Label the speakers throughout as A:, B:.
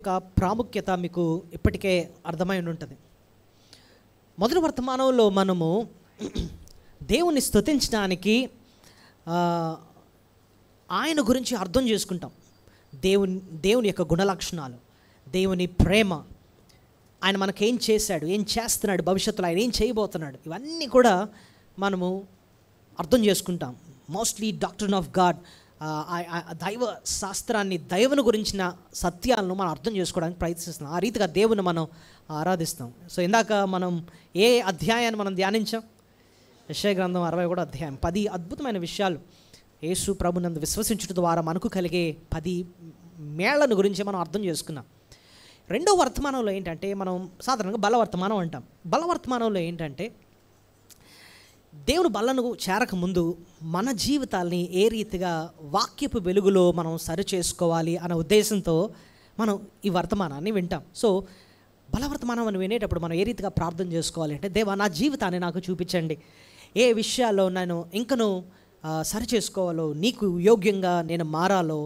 A: యొక్క ప్రాముఖ్యత మీకు ఇప్పటికే అర్థమై ఉంటుంది. మొదటి వర్తమానంలో మనము దేవుని స్తుతించడానికి ఆయన గురించి అర్థం చేసుకుంటాం. దేవుని యొక్క గుణలక్షణాలు, దేవుని ప్రేమ, ఆయన మనకేం చేశాడు, ఏం చేస్తున్నాడు, భవిష్యత్తులో ఆయన ఏం చేయబోతున్నాడు, ఇవన్నీ కూడా మనము అర్థం చేసుకుంటాం. మోస్ట్లీ డాక్ట్రిన్ ఆఫ్ గాడ్, దైవ శాస్త్రాన్ని, దైవను గురించిన సత్యాలను మనం అర్థం చేసుకోవడానికి ప్రయత్నిస్తున్నాం. ఆ రీతిగా దేవుని మనం ఆరాధిస్తాం. సో ఇందాక మనం ఏ అధ్యాయాన్ని మనం ధ్యానించాం? యెషయా గ్రంథం 60 అధ్యాయం. 10 అద్భుతమైన విషయాలు యేసు ప్రభునందు విశ్వసించుట ద్వారా మనకు కలిగే 10 మేళ్లను గురించి మనం అర్థం చేసుకున్నాం. రెండో వర్తమానంలో ఏంటంటే, మనం సాధారణంగా బలవర్తమానం అంటాం. బలవర్తమానంలో ఏంటంటే, దేవుని బల్లను చేరకముందు మన జీవితాల్ని ఏ రీతిగా వాక్యపు వెలుగులో మనం సరి చేసుకోవాలి అనే ఉద్దేశంతో మనం ఈ వర్తమానాన్ని వింటాం. సో బలవర్తమానం అని వినేటప్పుడు మనం ఏ రీతిగా ప్రార్థన చేసుకోవాలి అంటే, దేవా నా జీవితాన్ని నాకు చూపించండి, ఏ విషయాల్లో నేను ఇంకను సరి చేసుకోవాలో, నీకు యోగ్యంగా నేను మారాలో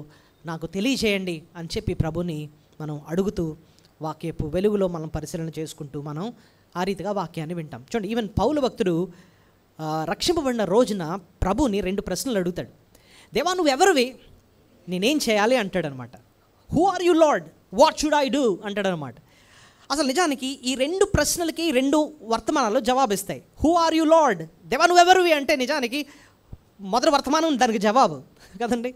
A: నాకు తెలియజేయండి అని చెప్పి ప్రభుని మనం అడుగుతూ వాక్యపు వెలుగులో మనం పరిశీలన చేసుకుంటూ మనం ఆ రీతిగా వాక్యాన్ని వింటాం. చూడండి, ఈవెన్ పౌలు భక్తుడు రక్షింపబడిన రోజున ప్రభుని 2 ప్రశ్నలు అడుగుతాడు. దేవా నువ్వు ఎవరివి, నేనేం చేయాలి అంటాడనమాట. Who are you lord, what should I do అంటాడనమాట. అసలు నిజానికి ఈ 2 ప్రశ్నలకి 2 వర్తమానాలు జవాబిస్తాయి. హూ ఆర్ యు లార్డ్, దేవా నువ్వు ఎవరివి అంటే నిజానికి మొదటి వర్తమానం దానికి జవాబు కదండి.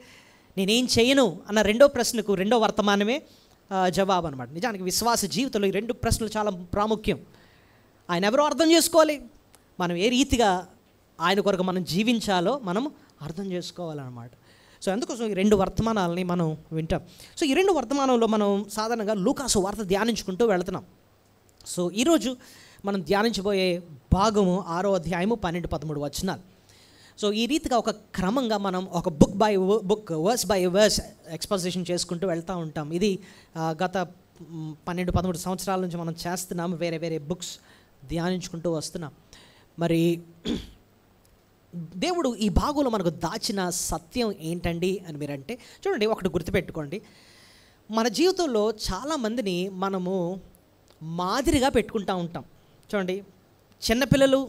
A: నేనేం చేయను అన్న 2వ ప్రశ్నకు 2వ వర్తమానమే జవాబు అనమాట. నిజానికి విశ్వాస జీవితంలో ఈ 2 ప్రశ్నలు చాలా ప్రాముఖ్యం. ఆయన ఎవరో అర్థం చేసుకోవాలి, మనం ఏ రీతిగా ఆయన కొరకు మనం జీవించాలో మనం అర్థం చేసుకోవాలన్నమాట. సో అందుకోసం ఈ 2 వర్తమానాలని మనం వింటాం. సో ఈ 2 వర్తమానంలో మనం సాధారణంగా లూకాసు వార్త ధ్యానించుకుంటూ వెళుతున్నాం. సో ఈరోజు మనం ధ్యానించబోయే భాగము 6వ అధ్యాయము 12-13 వచనాలు. సో ఈ రీతిగా ఒక క్రమంగా మనం ఒక book by book, verse by verse exposition చేసుకుంటూ వెళ్తూ ఉంటాం. ఇది గత 12-13 సంవత్సరాల నుంచి మనం చేస్తున్నాం. వేరే వేరే బుక్స్ ధ్యానించుకుంటూ వస్తున్నాం. మరి దేవుడు ఈ భాగంలో మనకు దాచిన సత్యం ఏంటండి అని మీరంటే, చూడండి, ఒకటి గుర్తుపెట్టుకోండి. మన జీవితంలో చాలామందిని మనము మాదిరిగా పెట్టుకుంటూ ఉంటాం. చూడండి, చిన్నపిల్లలు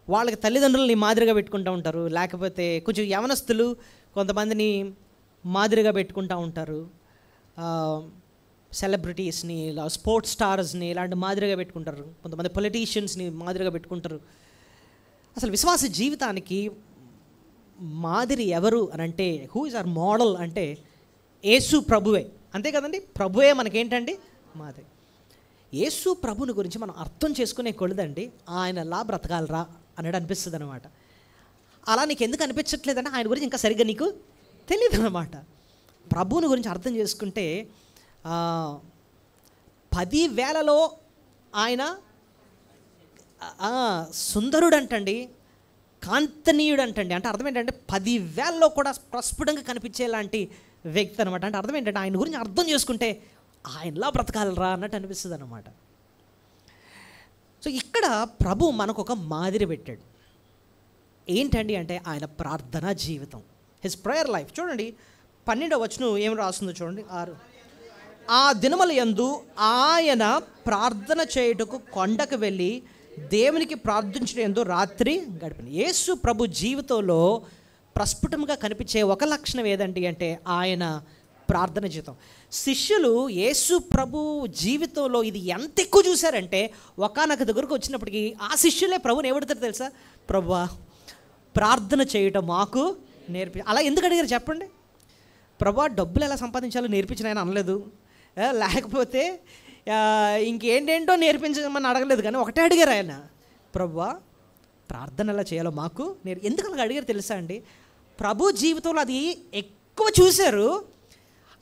A: వాళ్ళకి తల్లిదండ్రులని మాదిరిగా పెట్టుకుంటూ ఉంటారు. లేకపోతే కొంచెం యవనస్తులు కొంతమందిని మాదిరిగా పెట్టుకుంటూ ఉంటారు. సెలబ్రిటీస్ని, ఇలా స్పోర్ట్స్ స్టార్స్ని ఇలాంటి మాదిరిగా పెట్టుకుంటారు. కొంతమంది పొలిటీషియన్స్ని మాదిరిగా పెట్టుకుంటారు. అసలు విశ్వాస జీవితానికి మాదిరి ఎవరు అని అంటే, హూ ఇస్ అవర్ మోడల్ అంటే యేసు ప్రభువే. అంతే కదండి, ప్రభువే మనకేంటండి మాదిరి. యేసు ప్రభుని గురించి మనం అర్థం చేసుకునే కొలదండి ఆయనలా బ్రతకాలరా అన్నట్టు అనిపిస్తుంది అనమాట. అలా నీకు ఎందుకు అనిపించట్లేదంటే ఆయన గురించి ఇంకా సరిగ్గా నీకు తెలియదు అనమాట. ప్రభువుని గురించి అర్థం చేసుకుంటే 10,000లో ఆయన సుందరుడు అంటండి, కాంతనీయుడు అంటండి. అంటే అర్థం ఏంటంటే 10,000లో కూడా ప్రస్ఫుటంగా కనిపించేలాంటి వ్యక్తి అనమాట. అంటే అర్థం ఏంటంటే ఆయన గురించి అర్థం చేసుకుంటే ఆయనలా బ్రతకాలరా అన్నట్టు అనిపిస్తుంది అనమాట. సో ఇక్కడ ప్రభు మనకు ఒక మాదిరి పెట్టాడు. ఏంటండి అంటే ఆయన ప్రార్థనా జీవితం, హిస్ ప్రేయర్ లైఫ్. చూడండి 12వ వచనం ఏం రాస్తుందో చూడండి. 6 ఆ దినముల యందు ఆయన ప్రార్థన చేయుటకు కొండకు వెళ్ళి దేవునికి ప్రార్థించడం యందు రాత్రి గడిపింది. యేసు ప్రభు జీవితంలో ప్రస్ఫుటంగా కనిపించే ఒక లక్షణం ఏదండి అంటే ఆయన ప్రార్థన జీవితం. శిష్యులు యేసు ప్రభు జీవితంలో ఇది ఎంత ఎక్కువ చూశారంటే ఒకానొక దగ్గరకు వచ్చినప్పటికీ ఆ శిష్యులే ప్రభుని ఏమడుతారు తెలుసా? ప్రభువా ప్రార్థన చేయటం మాకు నేర్పి. అలా ఎందుకు అడిగారు చెప్పండి? ప్రభువా డబ్బులు ఎలా సంపాదించాలో నేర్పించిన ఆయన అనలేదు, లేకపోతే ఇంకేంటేంటో నేర్పించమని అడగలేదు, కానీ ఒకటే అడిగారు ఆయన, ప్రభువా ప్రార్థన ఎలా చేయాలో మాకు ఎందుకు అలా అడిగారు తెలుసా అండి? ప్రభు జీవితంలో అది ఎక్కువ చూశారు,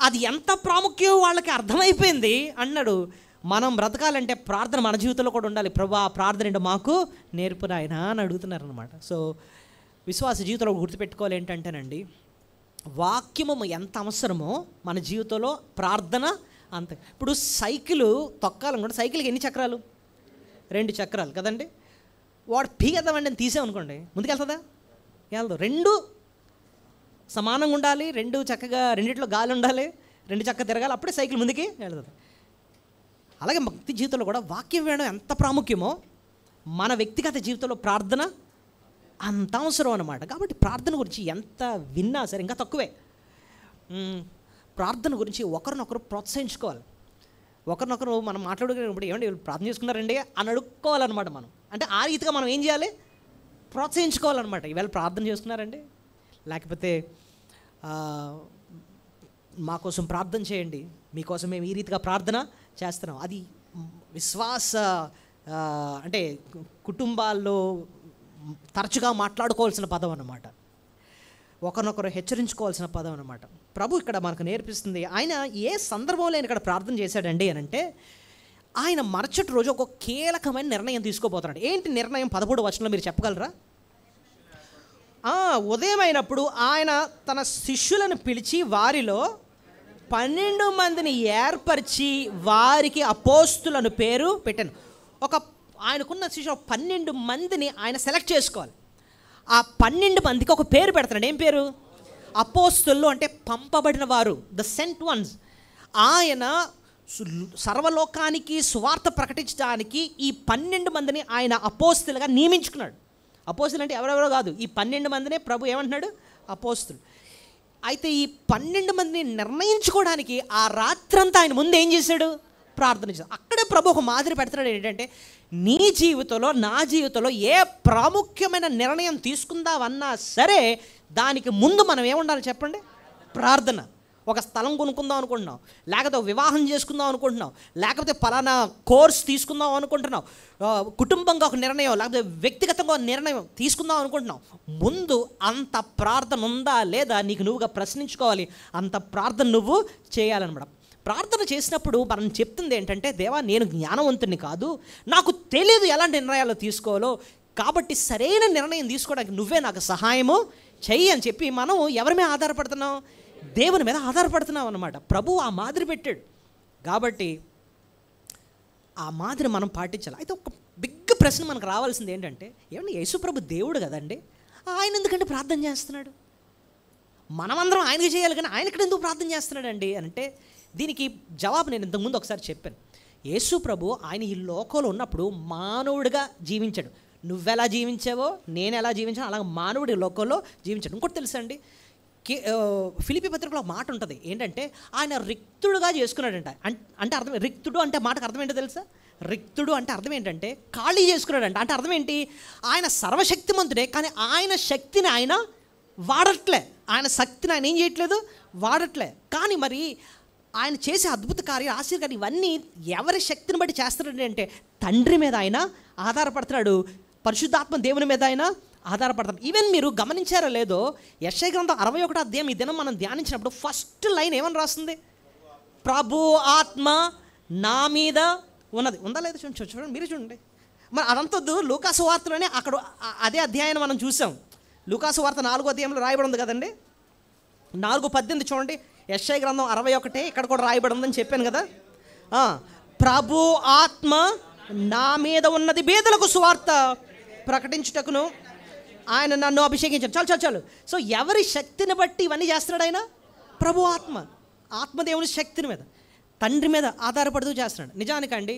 A: అది ఎంత ప్రాముఖ్యం వాళ్ళకి అర్థమైపోయింది. అన్నాడు మనం బ్రతకాలంటే ప్రార్థన మన జీవితంలో కూడా ఉండాలి, ప్రభువా ప్రార్థన ఏంటో మాకు నేర్పున ఆయన అని అడుగుతున్నారు అనమాట. సో విశ్వాస జీవితంలో గుర్తుపెట్టుకోవాలి ఏంటంటేనండి, వాక్యము ఎంత అవసరమో మన జీవితంలో ప్రార్థన అంత. ఇప్పుడు సైకిల్ తొక్కాలనుకోండి, సైకిల్కి ఎన్ని చక్రాలు? 2 చక్రాలు కదండి. వాడు పీకేద్దామండి అని తీసామనుకోండి, ముందుకెళ్తుందా? వెళ్దాం. 2 సమానంగా ఉండాలి, 2 చక్కగా, రెండిట్లో గాలి ఉండాలి, 2 చక్కగా తిరగాలి, అప్పుడే సైకిల్ ముందుకి వెళ్తుంది. అలాగే భక్తి జీవితంలో కూడా వాక్యం వినడం ఎంత ప్రాముఖ్యమో మన వ్యక్తిగత జీవితంలో ప్రార్థన అంత అవసరం అన్నమాట. కాబట్టి ప్రార్థన గురించి ఎంత విన్నా సరే ఇంకా తక్కువే. ప్రార్థన గురించి ఒకరినొకరు ప్రోత్సహించుకోవాలి. ఒకరినొకరు మనం మాట్లాడుకునేటప్పుడు ఏమంటే ప్రార్థన చేసుకున్నారండి అని అడుక్కోవాలన్నమాట. మనం అంటే ఆ రీతిగా మనం ఏం చేయాలి, ప్రోత్సహించుకోవాలన్నమాట. ఈవేళ ప్రార్థన చేసుకున్నారండి, లేకపోతే మా కోసం ప్రార్థన చేయండి, మీకోసం మేము ఈ రీతిగా ప్రార్థన చేస్తున్నాం. అది విశ్వాస అంటే కుటుంబాల్లో తరచుగా మాట్లాడుకోవాల్సిన పదం అన్నమాట. ఒకరినొకరు హెచ్చరించుకోవాల్సిన పదం అన్నమాట. ప్రభు ఇక్కడ మనకు నేర్పిస్తుంది. ఆయన ఏ సందర్భంలో ఆయన ఇక్కడ ప్రార్థన చేశాడండి అని అంటే, ఆయన మరుసటి రోజు ఒక కీలకమైన నిర్ణయం తీసుకోబోతున్నాడు. ఏంటి నిర్ణయం? 13వ వచనంలో మీరు చెప్పగలరా? ఉదయం అయినప్పుడు ఆయన తన శిష్యులను పిలిచి వారిలో 12 మందిని ఏర్పరిచి వారికి అపోస్తులను పేరు పెట్టాను. ఆయనకున్న శిష్యులు 12 మందిని ఆయన సెలెక్ట్ చేసుకోవాలి. ఆ 12 మందికి ఒక పేరు పెడతాడు. ఏం పేరు? అపోస్తులు, అంటే పంపబడిన వారు, ద సెంట్ వన్స్. ఆయన సర్వలోకానికి సువార్త ప్రకటించడానికి ఈ 12 మందిని ఆయన అపోస్తులుగా నియమించుకున్నాడు. అపోస్తులు అంటే ఎవరెవరో కాదు, ఈ 12 మందినే ప్రభు ఏమంటున్నాడు? అపోస్తులు. అయితే ఈ 12 మందిని నిర్ణయించుకోవడానికి ఆ రాత్రంతా ఆయన ముందు ఏం చేశాడు? ప్రార్థన చేశాడు. అక్కడే ప్రభు ఒక మాదిరి పెడుతున్నాడు. ఏంటంటే, నీ జీవితంలో నా జీవితంలో ఏ ప్రాముఖ్యమైన నిర్ణయం తీసుకుందామన్నా సరే దానికి ముందు మనం ఏముండాలి చెప్పండి? ప్రార్థన. ఒక స్థలం కొనుక్కుందాం అనుకుంటున్నావు, లేకపోతే వివాహం చేసుకుందాం అనుకుంటున్నావు, లేకపోతే పలానా కోర్స్ తీసుకుందాం అనుకుంటున్నావు, కుటుంబంగా ఒక నిర్ణయం, లేకపోతే వ్యక్తిగతంగా ఒక నిర్ణయం తీసుకుందాం అనుకుంటున్నావు, ముందు అంత ప్రార్థన ఉందా లేదా నీకు నువ్వుగా ప్రశ్నించుకోవాలి. అంత ప్రార్థన నువ్వు చేయాలన్నమాట. ప్రార్థన చేసినప్పుడు మనం చెప్తుంది ఏంటంటే, దేవా నేను జ్ఞానవంతుని కాదు, నాకు తెలియదు ఎలాంటి నిర్ణయాలు తీసుకోవాలో, కాబట్టి సరైన నిర్ణయం తీసుకోవడానికి నువ్వే నాకు సహాయము చెయ్యి అని చెప్పి మనం ఎవరి మీద ఆధారపడుతున్నాం? దేవుని మీద ఆధారపడుతున్నాం అన్నమాట. ప్రభు ఆ మాదిరి పెట్టాడు. కాబట్టి ఆ మాదిరి మనం పాటించాలి. అయితే ఒక బిగ్ ప్రశ్న మనకు రావాల్సింది ఏంటంటే, ఏమంటే యేసు ప్రభు దేవుడు కదండి, ఆయన ఎందుకంటే ప్రార్థన చేస్తున్నాడు? మనమందరం ఆయనకి చేయాలి కానీ ఆయన ఇక్కడ ఎందుకు ప్రార్థన చేస్తున్నాడండి అని అంటే, దీనికి జవాబు నేను ఇంతకుముందు ఒకసారి చెప్పాను. యేసు ప్రభు ఆయన ఈ లోకంలో ఉన్నప్పుడు మానవుడిగా జీవించాడు. నువ్వెలా జీవించావో నేను ఎలా జీవించానో అలాగే మానవుడి లోకంలో జీవించాడు. ఇంకోటి తెలుసా అండి, ఫిలిప్పీ పత్రికలో మాట ఉంటుంది ఏంటంటే, ఆయన రిక్తుడుగా చేసుకున్నాడంట. అంటే అర్థం, రిక్తుడు అంటే మాటకు అర్థం ఏంటో తెలుసా? రిక్తుడు అంటే అర్థం ఏంటంటే ఖాళీ చేసుకున్నాడంట. అంటే అర్థం ఏంటి? ఆయన సర్వశక్తిమంతుడే కానీ ఆయన శక్తిని ఆయన వాడట్లే, ఆయన శక్తిని ఆయన ఏం చేయట్లేదు, వాడట్లే. కానీ మరి ఆయన చేసే అద్భుత కార్యాలు, ఆశ్చర్యకార్యాలు ఇవన్నీ ఎవరి శక్తిని బట్టి చేస్తున్నాడు అంటే, తండ్రి మీద ఆయన ఆధారపడుతున్నాడు, పరిశుద్ధాత్మ దేవుని మీద ఆయన ఆధారపడతాడు. ఈవెన్ మీరు గమనించారో లేదో, యెషయా గ్రంథం 61వ అధ్యాయం ఈ దినం మనం ధ్యానించినప్పుడు ఫస్ట్ లైన్ ఏమని రాస్తుంది? ప్రభు ఆత్మ నా మీద ఉన్నది. ఉందా లేదా చూడండి, మీరు చూడండి. మరి అదంతొద్దు, లూకాసు వార్తలోనే అక్కడ అదే అధ్యాయాన్ని మనం చూసాం. లూకాసు వార్త 4వ అధ్యాయంలో రాయబడి ఉంది కదండి, 4:18 చూడండి. యెషయా గ్రంథం 61 ఇక్కడ కూడా రాయబడి ఉందని చెప్పాను కదా. ప్రభు ఆత్మ నా మీద ఉన్నది, బీదలకు సువార్త ప్రకటించుటకును ఆయన నన్ను అభిషేకించాడు. చాలు. సో ఎవరి శక్తిని బట్టి ఇవన్నీ చేస్తున్నాడు ఆయన? ప్రభు ఆత్మదేవుని శక్తిని మీద, తండ్రి మీద ఆధారపడుతూ చేస్తున్నాడు. నిజానికండి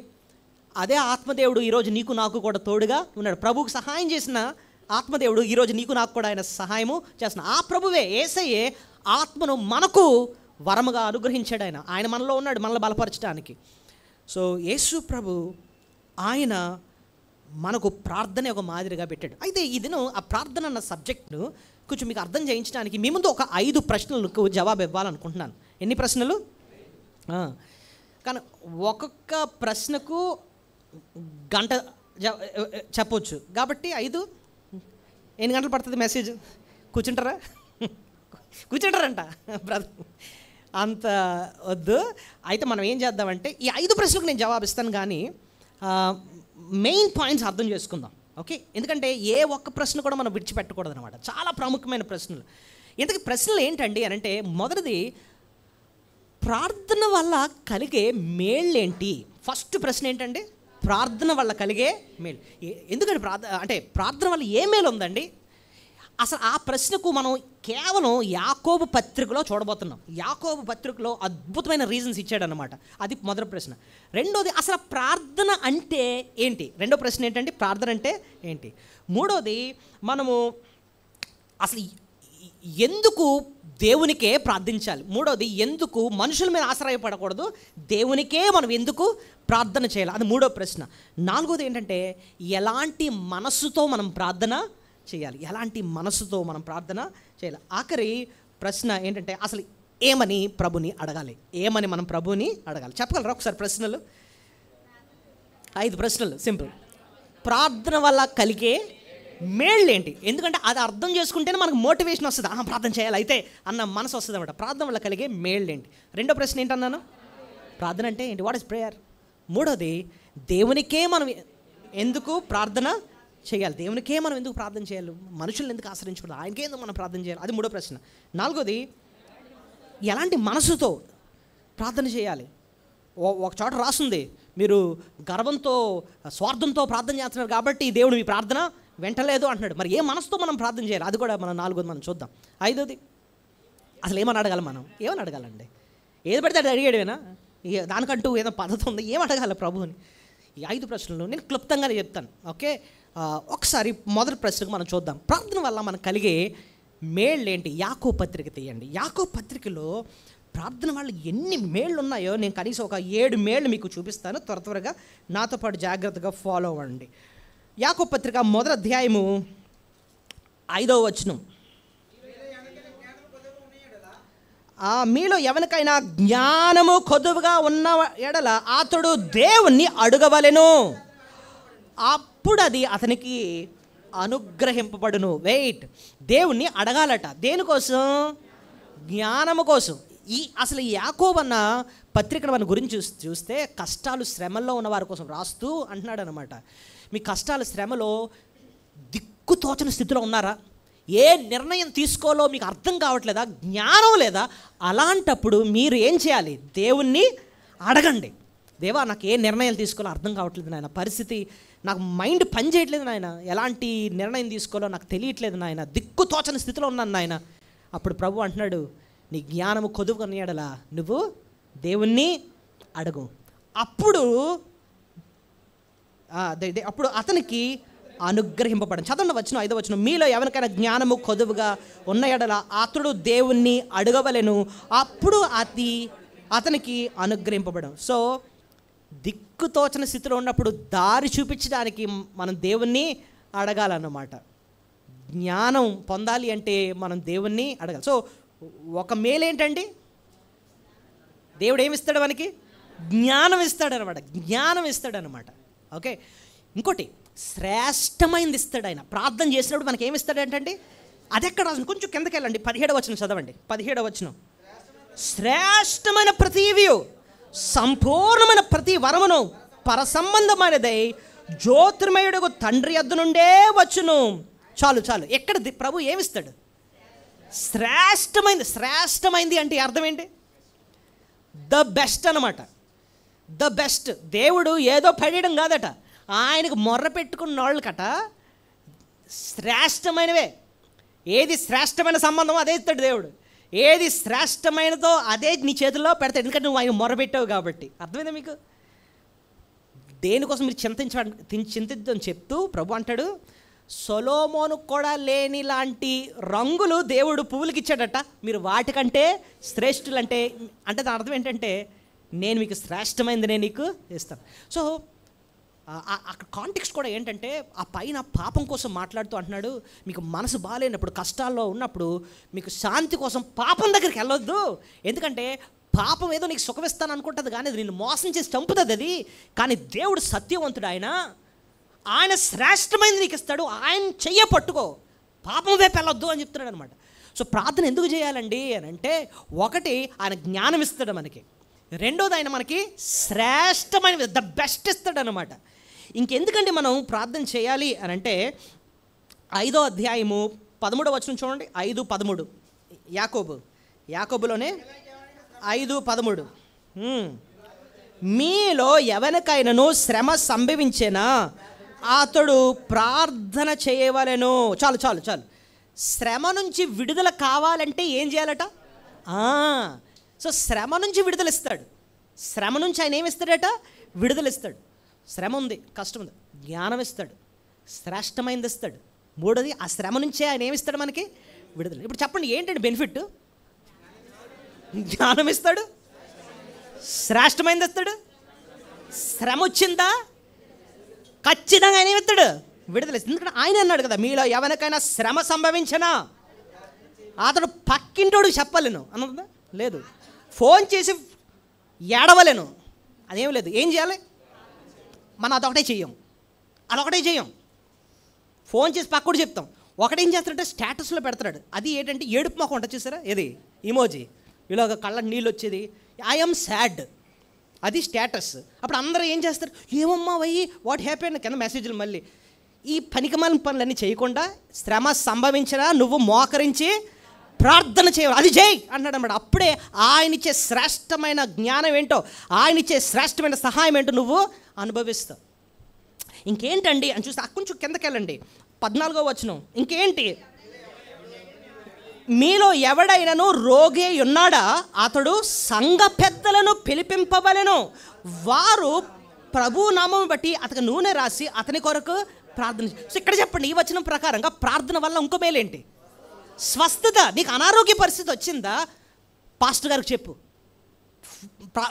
A: అదే ఆత్మదేవుడు ఈరోజు నీకు నాకు కూడా తోడుగా ఉన్నాడు. ప్రభువుకు సహాయం చేసిన ఆత్మదేవుడు ఈరోజు నీకు నాకు కూడా ఆయన సహాయము చేస్తున్నాడు. ఆ ప్రభువే, యేసయ్యే ఆత్మను మనకు వరముగా అనుగ్రహించాడు. ఆయన మనలో ఉన్నాడు, మనల్ని బలపరచడానికి. సో యేసు ప్రభు ఆయన మనకు ప్రార్థన ఒక మాదిరిగా పెట్టాడు. అయితే ఈ దినం ఆ ప్రార్థన అన్న సబ్జెక్ట్ను కొంచెం మీకు అర్థం చేయించడానికి మీ ముందు ఒక 5 ప్రశ్నలకు జవాబు ఇవ్వాలనుకుంటున్నాను. ఎన్ని ప్రశ్నలు? కానీ ఒక్కొక్క ప్రశ్నకు గంట చెప్పవచ్చు కాబట్టి 5 ఎన్ని గంటలు పడుతుంది మెసేజ్? కూర్చుంటారంట బ్రదర్, అంత వద్దు. అయితే మనం ఏం చేద్దామంటే ఈ 5 ప్రశ్నలకు నేను జవాబిస్తాను, కానీ మెయిన్ పాయింట్స్ అర్థం చేసుకుందాం, ఓకే? ఎందుకంటే ఏ ఒక్క ప్రశ్న కూడా మనం విడిచిపెట్టకూడదు అనమాట. చాలా ప్రాముఖ్యమైన ప్రశ్నలు. ఇంతకీ ప్రశ్నలు ఏంటండి అని అంటే, మొదటిది ప్రార్థన వల్ల కలిగే మేళ్ళేంటి? ఫస్ట్ ప్రశ్న ఏంటంటే, ప్రార్థన వల్ల కలిగే మేలు. ఎందుకంటే ప్రార్థన వల్ల ఏ మేలు ఉందండి? అసలు ఆ ప్రశ్నకు మనం కేవలం యాకోబు పత్రికలో చూడబోతున్నాం. యాకోబు పత్రికలో అద్భుతమైన రీజన్స్ ఇచ్చాడనమాట. అది మొదటి ప్రశ్న. రెండోది, అసలు ప్రార్థన అంటే ఏంటి? రెండో ప్రశ్న ఏంటంటే ప్రార్థన అంటే ఏంటి? మూడోది, మనము అసలు ఎందుకు దేవునికే ప్రార్థించాలి? మూడోది, ఎందుకు మనుషుల మీద ఆశ్రయపడకూడదు, దేవునికే మనం ఎందుకు ప్రార్థన చేయాలి? అది మూడో ప్రశ్న. నాలుగోది ఏంటంటే ఎలాంటి మనస్సుతో మనం ప్రార్థన చేయాలి, ఎలాంటి మనస్సుతో మనం ప్రార్థన చేయాలి. ఆఖరి ప్రశ్న ఏంటంటే అసలు ఏమని ప్రభుని అడగాలి, ఏమని మనం ప్రభుని అడగాలి? చెప్పగలరా ఒకసారి ప్రశ్నలు? 5 ప్రశ్నలు, సింపుల్. ప్రార్థన వల్ల కలిగే మేళ్ళు ఏంటి? ఎందుకంటే అది అర్థం చేసుకుంటేనే మనకు మోటివేషన్ వస్తుంది, ప్రార్థన చేయాలి అయితే అన్న మనసు వస్తుంది అనమాట. ప్రార్థన వల్ల కలిగే మేళ్ళు ఏంటి? రెండో ప్రశ్న ఏంటన్నాను? ప్రార్థన అంటే ఏంటి? What is prayer? మూడోది, దేవునికే మనం ఎందుకు ప్రార్థన చేయాలి, దేవునికే మనం ఎందుకు ప్రార్థన చేయాలి, మనుషులను ఎందుకు ఆశ్రయించకూడదు, ఆయనకే ఎందుకు మనం ప్రార్థన చేయాలి? అది మూడో ప్రశ్న. నాలుగోది, ఎలాంటి మనసుతో ప్రార్థన చేయాలి? ఒక చోట రాస్తుంది, మీరు గర్వంతో స్వార్థంతో ప్రార్థన చేస్తున్నారు కాబట్టి దేవుడు మీ ప్రార్థన వెంటలేదు అంటున్నాడు. మరి ఏ మనసుతో మనం ప్రార్థన చేయాలి? అది కూడా మనం నాలుగోది మనం చూద్దాం. ఐదోది, అసలు ఏమని అడగాలి మనం? ఏమని అడగాలండి? ఏది పడితే అది అడిగాడేనా? దానికంటూ ఏదో పద్ధతి ఉంది? ఏం అడగాలి ప్రభుని? ఈ 5 ప్రశ్నలు నేను క్లుప్తంగానే చెప్తాను. ఓకే, ఒకసారి మొదటి ప్రశ్నకు మనం చూద్దాం. ప్రార్థన వల్ల మనకు కలిగే మేళ్ళు ఏంటి? యాకోబు పత్రిక తీయండి. యాకోబు పత్రికలో ప్రార్థన వల్ల ఎన్ని మేళ్ళు ఉన్నాయో నేను కనీసం ఒక 7 మేళ్ళు మీకు చూపిస్తాను. త్వరగా నాతో పాటు జాగ్రత్తగా ఫాలో అవ్వండి. యాకోబు పత్రిక మొదటి అధ్యాయము 5వ వచనం. మీలో ఎవరికైనా జ్ఞానము కొదువుగా ఉన్న ఎడల అతడు దేవుణ్ణి అడగవలెను, అప్పుడు అది అతనికి అనుగ్రహింపబడును. వెయిట్, దేవుణ్ణి అడగాలట. దేనికోసం? జ్ఞానము కోసం. అసలు ఈ యాకోబు అన్న పత్రికను మన గురించి చూస్తే కష్టాలు శ్రమల్లో ఉన్న వారి కోసం రాస్తూ అంటున్నాడు అనమాట. మీ కష్టాలు శ్రమలో దిక్కుతోచని స్థితిలో ఉన్నారా? ఏ నిర్ణయం తీసుకోవాలో మీకు అర్థం కావట్లేదా? జ్ఞానం లేదా? అలాంటప్పుడు మీరు ఏం చేయాలి? దేవుణ్ణి అడగండి. దేవా, నాకు ఏ నిర్ణయాలు తీసుకోవాలో అర్థం కావట్లేదు నాయన, పరిస్థితి నాకు మైండ్ పని చేయట్లేదు నాయన, ఎలాంటి నిర్ణయం తీసుకోవాలో నాకు తెలియట్లేదు నాయన, దిక్కుతోచని స్థితిలో ఉన్నాను నాయన. అప్పుడు ప్రభు అంటున్నాడు, నీ జ్ఞానము కొదువుగా నీడలా నువ్వు దేవుణ్ణి అడుగు, అప్పుడు అతనికి అనుగ్రహింపబడను. చదవండి వచనం, 5వ వచనం. మీలో ఎవరికైనా జ్ఞానము కొదువుగా ఉన్న ఎడల అతడు దేవుణ్ణి అడగవలెను, అప్పుడు అతనికి అనుగ్రహింపబడను. సో దిక్కుతోచని స్థితిలో ఉన్నప్పుడు దారి చూపించడానికి మనం దేవుణ్ణి అడగాలన్నమాట. జ్ఞానం పొందాలి అంటే మనం దేవుణ్ణి అడగాలి. సో ఒక మేలేంటండి? దేవుడు ఏమిస్తాడు మనకి? జ్ఞానం ఇస్తాడనమాట. జ్ఞానం ఇస్తాడనమాట. ఓకే, ఇంకోటి శ్రేష్టమైనది ఇస్తాడు ఆయన. ప్రార్థన చేసినప్పుడు మనకి ఏమి ఇస్తాడంటే, అది ఎక్కడ రాసింది? కొంచెం కిందకి వెళ్ళండి, 17వ వచనం చదవండి. 17వ వచనం. శ్రేష్టమైన ప్రతివియు సంపూర్ణమైన ప్రతి వరమును పరసంబంధమైనదై జ్యోతిర్మయుడు తండ్రి యొద్ద నుండే వచ్చును. చాలు చాలు. ఎక్కడ ప్రభు ఏమిస్తాడు? శ్రేష్టమైంది. శ్రేష్టమైంది అంటే అర్థం ఏంటి? ద బెస్ట్ అనమాట. The best. దేవుడు ఏదో పడేయడం కాదట, ఆయనకు మొర్ర పెట్టుకున్న వాళ్ళకట శ్రేష్టమైనవే. ఏది శ్రేష్టమైన సంబంధం అదే ఇస్తాడు దేవుడు. ఏది శ్రేష్టమైనదో అదే నీ చేతుల్లో పెడతాడు, ఎందుకంటే నువ్వు ఆయన మొర్ర పెట్టావు కాబట్టి. అర్థమైందా మీకు? దేనికోసం మీరు చింతించని చెప్తూ ప్రభు అంటాడు, సొలొమోను కూడా లేని లాంటి రంగులు దేవుడు పువ్వులకి ఇచ్చాడట, మీరు వాటికంటే శ్రేష్ఠులంటే. అంటే దాని అర్థం ఏంటంటే, నేను మీకు శ్రేష్టమైనది నేను నీకు ఇస్తాను. సో అక్కడ కాంటెక్స్ట్ కూడా ఏంటంటే, ఆ పైన పాపం కోసం మాట్లాడుతూ అంటున్నాడు, మీకు మనసు బాగాలేనప్పుడు, కష్టాల్లో ఉన్నప్పుడు మీకు శాంతి కోసం పాపం దగ్గరికి వెళ్ళొద్దు. ఎందుకంటే పాపం ఏదో నీకు సుఖమిస్తాను అనుకుంటుంది, కానీ అది నిన్ను మోసం చేసి చంపుతుంది అది. కానీ దేవుడు సత్యవంతుడు, ఆయన శ్రేష్టమైనది నీకు ఇస్తాడు. ఆయన చెయ్య పట్టుకో, పాపం వైపు వెళ్ళొద్దు అని చెప్తున్నాడు అనమాట. సో ప్రార్థన ఎందుకు చేయాలండి అని అంటే, ఒకటి ఆయన జ్ఞానం ఇస్తాడు మనకి, రెండోది ఆయన మనకి శ్రేష్టమైన ద బెస్ట్ ఇస్తాడు అనమాట. ఇంకెందుకంటే మనం ప్రార్థన చేయాలి అని అంటే, 5వ అధ్యాయము 13వ వచనం చూడండి. 5:13 యాకోబులోనే 5:13. మీలో ఎవరికైనాను శ్రమ సంభవించేనా అతడు ప్రార్థన చేయవలెను. చాలు చాలు చాలు. శ్రమ నుంచి విడుదల కావాలంటే ఏం చేయాలట? సో శ్రమ నుంచి విడుదల ఇస్తాడు. శ్రమ నుంచి ఆయన ఏమిస్తాడట? విడుదల ఇస్తాడు. శ్రమ ఉంది, కష్టం ఉంది, జ్ఞానం ఇస్తాడు, శ్రేష్టమైనది ఇస్తాడు. మూడోది, ఆ శ్రమ నుంచే ఆయన ఏమిస్తాడు? మనకి విడుదల. ఇప్పుడు చెప్పండి, ఏంటండి బెనిఫిట్? జ్ఞానం ఇస్తాడు, శ్రేష్టమైనది ఇస్తాడు. శ్రమ వచ్చిందా ఖచ్చితంగా ఆయన ఏమిస్తాడు? విడుదల ఇస్తాడు. ఎందుకంటే ఆయన అన్నాడు కదా, మీలో ఎవరికైనా శ్రమ సంభవించనా అతడు పక్కింటోడు చెప్పలేను అన్నదా? లేదు. ఫోన్ చేసి ఏడవలేను, అదేం లేదు. ఏం చేయాలి? మనం అదొకటే చెయ్యం. ఫోన్ చేసి పక్కడు చెప్తాం. ఒకటేం చేస్తాడంటే స్టేటస్లో పెడతాడు. అది ఏంటంటే ఏడుపు మొఖం ఉంటుంది చూసారా, ఏది ఇమోజీ, ఇలాగ కళ్ళ నీళ్ళు వచ్చేది, ఐఎమ్ సాడ్, అది స్టేటస్. అప్పుడు అందరూ ఏం చేస్తారు? ఏమమ్మా వయ్యి, వాట్ హ్యాపెన్ కింద మెసేజ్లు. మళ్ళీ ఈ పనికిమాలిన పనులన్నీ చేయకుండా శ్రమ సంభవించినా నువ్వు మోకరించి ప్రార్థన చేయాలి, అది చేయి అంటాడు అన్నమాట. అప్పుడే ఆయన ఇచ్చే శ్రేష్టమైన జ్ఞానం ఏంటో, ఆయన ఇచ్చే శ్రేష్టమైన సహాయం ఏంటో నువ్వు అనుభవిస్తావు. ఇంకేంటండి అని చూస్తే కొంచెం కిందకి వెళ్ళండి, 14వ వచనం. ఇంకేంటి? మీలో ఎవడైనాను రోగి ఉన్నాడా అతడు సంఘ పెద్దలను పిలిపింపవలెను, వారు ప్రభు నామం బట్టి అతనికి నూనె రాసి అతని కొరకు ప్రార్థన. సో ఇక్కడ చెప్పండి, ఈ వచనం ప్రకారంగా ప్రార్థన వల్ల ఇంకో మేలేంటి? స్వస్థత. నీకు అనారోగ్య పరిస్థితి వచ్చిందా, పాస్టర్ గారికి చెప్పు,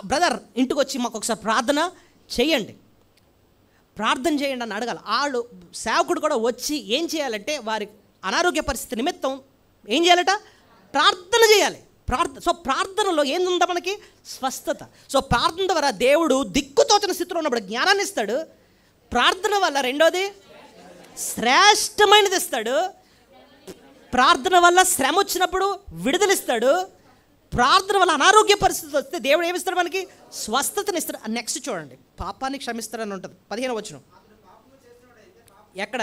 A: బ్రదర్ ఇంటికి వచ్చి మాకు ఒకసారి ప్రార్థన చేయండి అని అడగాలి. వాళ్ళు సేవకుడు కూడా వచ్చి ఏం చేయాలంటే వారి అనారోగ్య పరిస్థితి నిమిత్తం ఏం చేయాలట? ప్రార్థన చేయాలి. సో ప్రార్థనలో ఏందుందా? మనకి స్వస్థత. సో ప్రార్థన ద్వారా దేవుడు దిక్కుతోచని స్థితిలో ఉన్నప్పుడు జ్ఞానాన్ని ఇస్తాడు. ప్రార్థన వల్ల రెండోది శ్రేష్టమైనది ఇస్తాడు. ప్రార్థన వల్ల శ్రమ వచ్చినప్పుడు విడుదలిస్తాడు. ప్రార్థన వల్ల అనారోగ్య పరిస్థితి వస్తే దేవుడు ఏమిస్తాడు? మనకి స్వస్థతని ఇస్తాడు. నెక్స్ట్ చూడండి, పాపాన్ని క్షమిస్తాడని ఉంటుంది 15వ వచనం. ఎక్కడ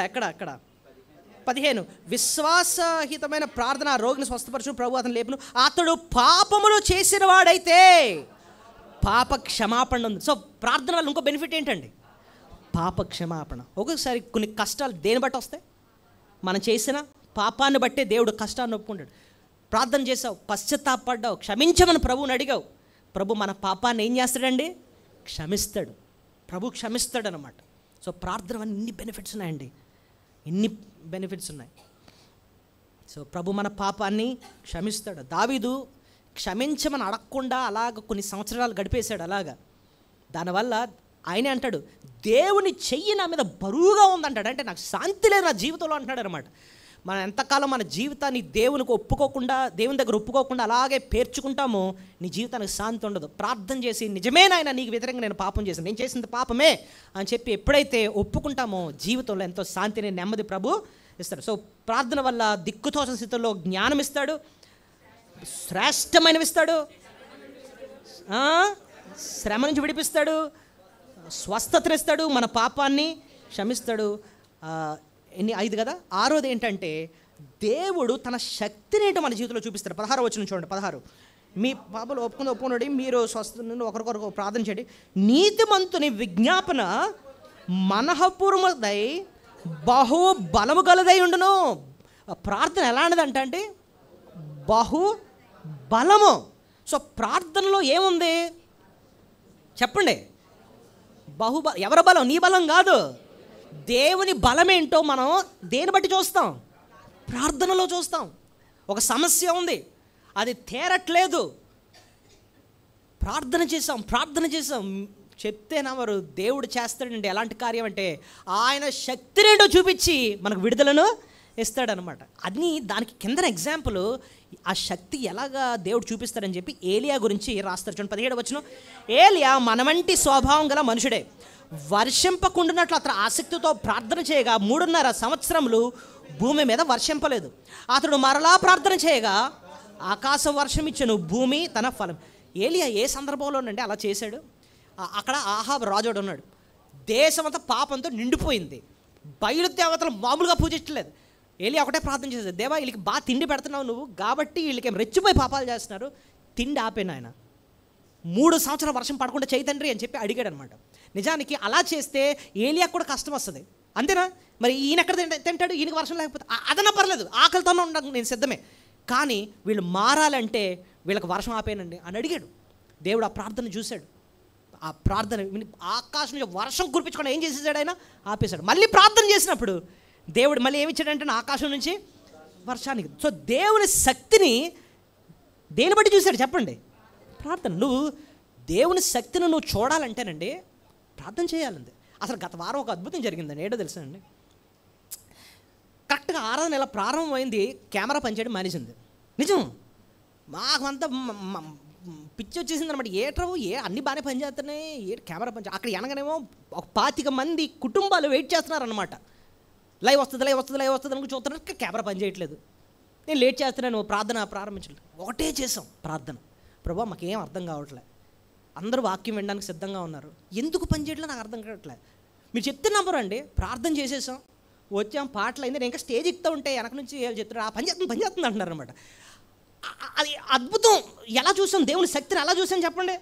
A: 15, విశ్వాసహితమైన ప్రార్థన రోగిని స్వస్థపరచు, ప్రభు అతను లేపును, అతడు పాపములు చేసిన వాడైతే పాప క్షమాపణ ఉంది. సో ప్రార్థన వల్ల ఇంకో బెనిఫిట్ ఏంటండి? పాప క్షమాపణ. ఒక్కొక్కసారి కొన్ని కష్టాలు దేని బట్టి వస్తాయి? మనం చేసిన పాపాన్ని బట్టే దేవుడు కష్టాన్ని ఒప్పుకుంటాడు. ప్రార్థన చేసావు, పశ్చాత్తాపడ్డావు, క్షమించమని ప్రభువుని అడిగావు, ప్రభు మన పాపాన్ని ఏం చేస్తాడండి? క్షమిస్తాడు. ప్రభు క్షమిస్తాడు అనమాట. సో ప్రార్థన వల్ల ఇన్ని బెనిఫిట్స్ ఉన్నాయండి, ఇన్ని బెనిఫిట్స్ ఉన్నాయి. సో ప్రభు మన పాపాన్ని క్షమిస్తాడు. దావీదు క్షమించమని అడగకుండా అలాగ కొన్ని సంవత్సరాలు గడిపేశాడు. అలాగా దానివల్ల ఆయనే అంటాడు, దేవుని చెయ్యి నా మీద బరువుగా ఉందంటాడు. అంటే నాకు శాంతి లేదు నా జీవితంలో అంటున్నాడు అనమాట. మనం ఎంతకాలం మన జీవితాన్ని దేవునికి ఒప్పుకోకుండా, దేవుని దగ్గర ఒప్పుకోకుండా అలాగే పేర్చుకుంటామో నీ జీవితానికి శాంతి ఉండదు. ప్రార్థన చేసి నిజమేనాయన నీకు వ్యతిరేకంగా నేను పాపం చేశాను, నేను చేసింది పాపమే అని చెప్పి ఎప్పుడైతే ఒప్పుకుంటామో జీవితంలో ఎంతో శాంతిని, నెమ్మది ప్రభు ఇస్తాడు. సో ప్రార్థన వల్ల దిక్కుతోచని స్థితిలో జ్ఞానం ఇస్తాడు, శ్రేష్టమైనవి ఇస్తాడు, శ్రమ నుంచి విడిపిస్తాడు, స్వస్థతనిస్తాడు, మన పాపాన్ని క్షమిస్తాడు. 5 కదా. 6వది ఏంటంటే దేవుడు తన శక్తిని ఏంటో మన జీవితంలో చూపిస్తాడు. 16వ వచనం చూడండి. 16, మీ పాపలు ఒప్పుకుని మీరు స్వస్థ ఒకరికొరకు ప్రార్థన చేయండి, నీతిమంతుని విజ్ఞాపన మనఃపూర్వమై బహు బలము గలదై ఉండును. ప్రార్థన ఎలాంటిదంట అంటే బహు బలము. సో ప్రార్థనలో ఏముంది చెప్పండి? ఎవరి బలం? నీ బలం కాదు, దేవుని బలం ఏంటో మనం దేని బట్టి చూస్తాం? ప్రార్థనలో చూస్తాం. ఒక సమస్య ఉంది, అది తీరట్లేదు, ప్రార్థన చేసాం చెప్తేనవరు దేవుడు చేస్తాడండి. ఎలాంటి కార్యం అంటే ఆయన శక్తినేంటో చూపించి మనకు విడుదలను ఇస్తాడనమాట. అది దానికి కింద ఎగ్జాంపుల్, ఆ శక్తి ఎలాగా దేవుడు చూపిస్తాడని చెప్పి ఏలియా గురించి రాస్తారు. చూడండి 17వ వచనం. ఏలియా మన వంటి స్వభావం గల మనుషుడే, వర్షింపకుండానట్లు అతను ఆసక్తితో ప్రార్థన చేయగా 3.5 సంవత్సరములు భూమి మీద వర్షింపలేదు. అతడు మరలా ప్రార్థన చేయగా ఆకాశం వర్షం ఇచ్చెను, భూమి తన ఫలం. ఏలియా ఏ సందర్భంలోనండి అలా చేశాడు? అక్కడ ఆహాబు రాజుడు ఉన్నాడు, దేశమంతా పాపంతో నిండిపోయింది, బయలు దేవతలు మామూలుగా పూజించలేదు. ఏలియా ఒకటే ప్రార్థన చేశాడు, దేవా వీళ్ళకి బాగా తిండి పెడుతున్నావు నువ్వు కాబట్టి వీళ్ళకి రెచ్చిపోయి పాపాలు చేస్తున్నారు, తిండి ఆపేను ఆయన, 3 సంవత్సరాలు వర్షం పడకుండా చేయి తండ్రి అని చెప్పి అడిగాడు అనమాట. నిజానికి అలా చేస్తే ఏలియా కూడా కష్టం వస్తుంది. అంతేనా? మరి ఈయన ఎక్కడ తింటాడు? ఈయనకి వర్షం లేకపోతే అదన్నా పర్లేదు, ఆకలితోనే ఉండడానికి నేను సిద్ధమే. కానీ వీళ్ళు మారాలంటే వీళ్ళకి వర్షం ఆపేనండి అని అడిగాడు. దేవుడు ఆ ప్రార్థన చూశాడు. ఆ ప్రార్థన ఆకాశం నుంచి వర్షం కురిపించుకొని ఏం చేసేసాడు? ఆయన ఆపేశాడు. మళ్ళీ ప్రార్థన చేసినప్పుడు దేవుడు మళ్ళీ ఏమి ఇచ్చాడంటే ఆకాశం నుంచి వర్షానికి. సో దేవుని శక్తిని దేని బట్టి చూశాడు చెప్పండి? ప్రార్థన. నువ్వు దేవుని శక్తిని నువ్వు చూడాలంటేనండి ప్రార్థన చేయాలండి. అసలు గత వారం ఒక అద్భుతం జరిగిందండి. ఏంటో తెలుసానండి, కరెక్ట్గా 6వ నెల ప్రారంభమైంది, కెమెరా పనిచేయడం మానేసింది. నిజం, మాకంతా పిచ్చి వచ్చేసింది అనమాట. అన్నీ బాగానే పనిచేస్తున్నాయి, కెమెరా పని అక్కడ ఎనగనేమో ఒక 25 మంది కుటుంబాలు వెయిట్ చేస్తున్నారనమాట. లైవ్ వస్తుంది అనుకు చూస్తున్నారు, కెమెరా పని చేయట్లేదు. నేను లేట్ చేస్తున్నాను, ప్రార్థన ప్రారంభించలేదు. ఒకటే చేసాం ప్రార్థన, ప్రభా మాకేం అర్థం కావట్లేదు, అందరూ వాక్యం వినడానికి సిద్ధంగా ఉన్నారు, ఎందుకు పని చేయట్లేదు నాకు అర్థం కావట్లేదు. మీరు చెప్తే నమ్మరు అండి. ప్రార్థన చేసేసాం, వచ్చాం, పాటలు అయింది. నేను ఇంకా స్టేజ్ ఎక్కుతూ ఉంటే వెనక నుంచి చెప్తున్నారు ఆ పని చేస్తుంది అంటున్నారు అనమాట. అది అద్భుతం. ఎలా చూసాం దేవుని శక్తిని? ఎలా చూసాం చెప్పండి?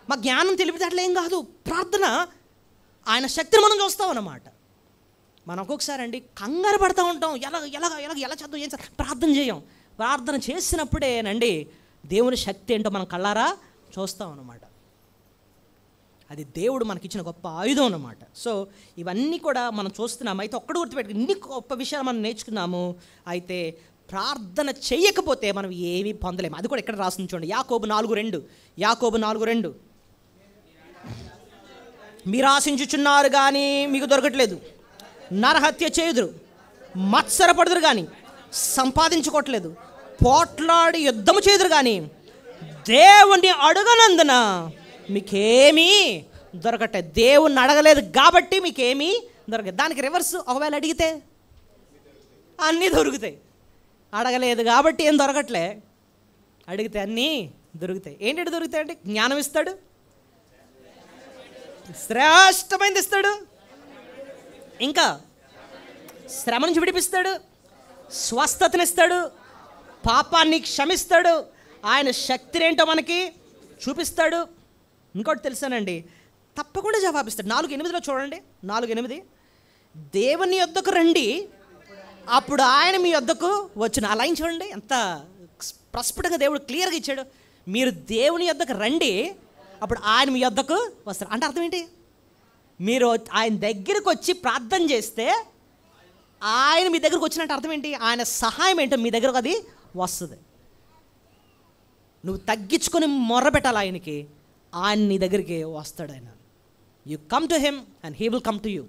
A: మా జ్ఞానం తెలివితేటలు ఏం కాదు, ప్రార్థన. ఆయన శక్తిని మనం చూస్తాం అన్నమాట. మనం ఒక్కొక్కసారి అండి కంగారు పడుతూ ఉంటాం, ఎలా చేద్దాం, ఏం ప్రార్థన చేయం. ప్రార్థన చేసినప్పుడేనండి దేవుని శక్తి ఏంటో మనం కళ్ళారా చూస్తాం అన్నమాట. అది దేవుడు మనకిచ్చిన గొప్ప ఆయుధం అన్నమాట. సో ఇవన్నీ కూడా మనం చూస్తున్నాము. అయితే ఒక్కడు గుర్తుపెట్టుకు, ఇన్ని గొప్ప విషయాలు మనం నేర్చుకున్నాము. అయితే ప్రార్థన చేయకపోతే మనం ఏమీ పొందలేము. అది కూడా ఇక్కడ రాసి చూడండి, యాకోబు 4:2. మీరు ఆశించుచున్నారు కానీ మీకు దొరకట్లేదు, నరహత్య చేయుదురు, మత్సరపడుదురు కానీ సంపాదించుకోవట్లేదు, పోట్లాడి యుద్ధము చేదురు కానీ దేవుణ్ణి అడగనందున మీకేమీ దొరకట్లేదు. దేవుణ్ణి అడగలేదు కాబట్టి మీకేమీ దొరకదు. దానికి రివర్స్, ఒకవేళ అడిగితే అన్నీ దొరుకుతాయి. అడగలేదు కాబట్టి ఏం దొరకట్లే, అడిగితే అన్నీ దొరుకుతాయి. ఏంటి దొరుకుతాయి అంటే జ్ఞానం ఇస్తాడు, శ్రేష్టమైనది ఇస్తాడు, ఇంకా శ్రమ నుంచి విడిపిస్తాడు, స్వస్థతనిస్తాడు, పాపాన్ని క్షమిస్తాడు, ఆయన శక్తిని ఏంటో మనకి చూపిస్తాడు. ఇంకోటి తెలుసానండి, తప్పకుండా జవాబిస్తాడు. 4:8 చూడండి, 4:8 దేవుని యొద్దకు రండి అప్పుడు ఆయన మీ యొద్దకు వచ్చును. ఆ లైన్ చూడండి ఎంత ప్రస్ఫుటంగా దేవుడు క్లియర్గా ఇచ్చాడు. మీరు దేవుని యొద్దకు రండి అప్పుడు ఆయన మీ యొద్దకు వస్తారు. అంటే అర్థం ఏంటి? మీరు ఆయన దగ్గరకు వచ్చి ప్రార్థన చేస్తే ఆయన మీ దగ్గరకు వచ్చినట్టు అర్థం ఏంటి? ఆయన సహాయం ఏంటో మీ దగ్గరకు అది వస్తుంది. నువ్వు తగ్గించుకొని మొర్ర పెట్టాలి ఆయనకి, ఆయన నీ దగ్గరికి వస్తాడు. ఆయన you come to him and he will come to you.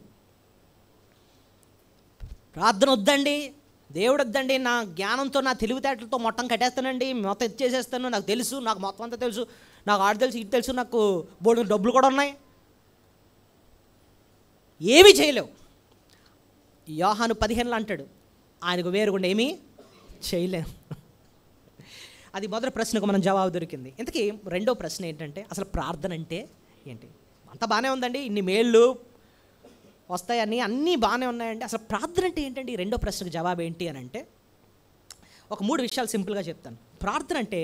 A: ప్రార్థన వద్దండి, దేవుడు వద్దండి, నా జ్ఞానంతో నా తెలివితేటలతో మొత్తం కట్టేస్తానండి, మొత్తం ఇచ్చేసేస్తాను, నాకు తెలుసు, నాకు మొత్తం అంతా తెలుసు, నాకు ఆడు తెలుసు, ఇటు తెలుసు, నాకు బోర్డు డబ్బులు కూడా ఉన్నాయి, ఏమీ చేయలేవు. యోహాను 15 అంటాడు, ఆయనకు వేరుగుండా ఏమీ చేయలేము. అది మొదటి ప్రశ్నకు మనం జవాబు దొరికింది. ఇంతకీ రెండో ప్రశ్న ఏంటంటే, అసలు ప్రార్థన అంటే ఏంటి? అంతా బాగానే ఉందండి, ఇన్ని మేళ్ళు వస్తాయని అన్నీ బాగానే ఉన్నాయండి, అసలు ప్రార్థన అంటే ఏంటండి? రెండో ప్రశ్నకు జవాబు ఏంటి అని అంటే, ఒక 3 విషయాలు సింపుల్గా చెప్తాను. ప్రార్థన అంటే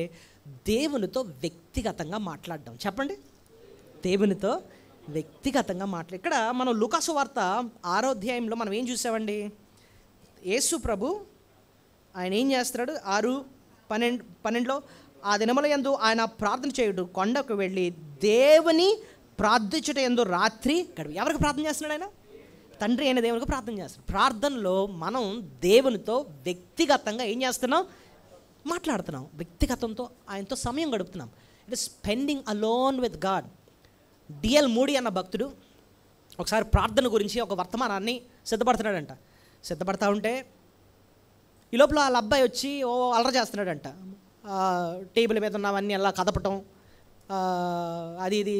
A: దేవునితో వ్యక్తిగతంగా మాట్లాడడం. చెప్పండి, దేవునితో వ్యక్తిగతంగా ఇక్కడ మనం లూకాసు వార్త 6వ అధ్యాయంలో మనం ఏం చూసామండి? యేసు ప్రభు ఆయన ఏం చేస్తున్నాడు? 6:12 ఆ దినముల యందు ఆయన ప్రార్థన చేయుడు కొండకు వెళ్ళి దేవుని ప్రార్థించుట యందు రాత్రి గడిపి. ఎవరికి ప్రార్థన చేస్తున్నాడు ఆయన? తండ్రి అయిన దేవునికి ప్రార్థన చేస్తున్నాడు. ప్రార్థనలో మనం దేవునితో వ్యక్తిగతంగా ఏం చేస్తున్నాం? మాట్లాడుతున్నాం. వ్యక్తిగతంతో ఆయనతో సమయం గడుపుతున్నాం. It is spending alone with God. DL Moody అన్న భక్తుడు ఒకసారి ప్రార్థన గురించి ఒక వర్తమానాన్ని సిద్ధపడుతున్నాడంట. సిద్ధపడతా ఉంటే ఈ లోపల వాళ్ళ అబ్బాయి వచ్చి అలర చేస్తున్నాడంట. టేబుల్ మీద ఉన్నవన్నీ అలా కదపటం, అది ఇది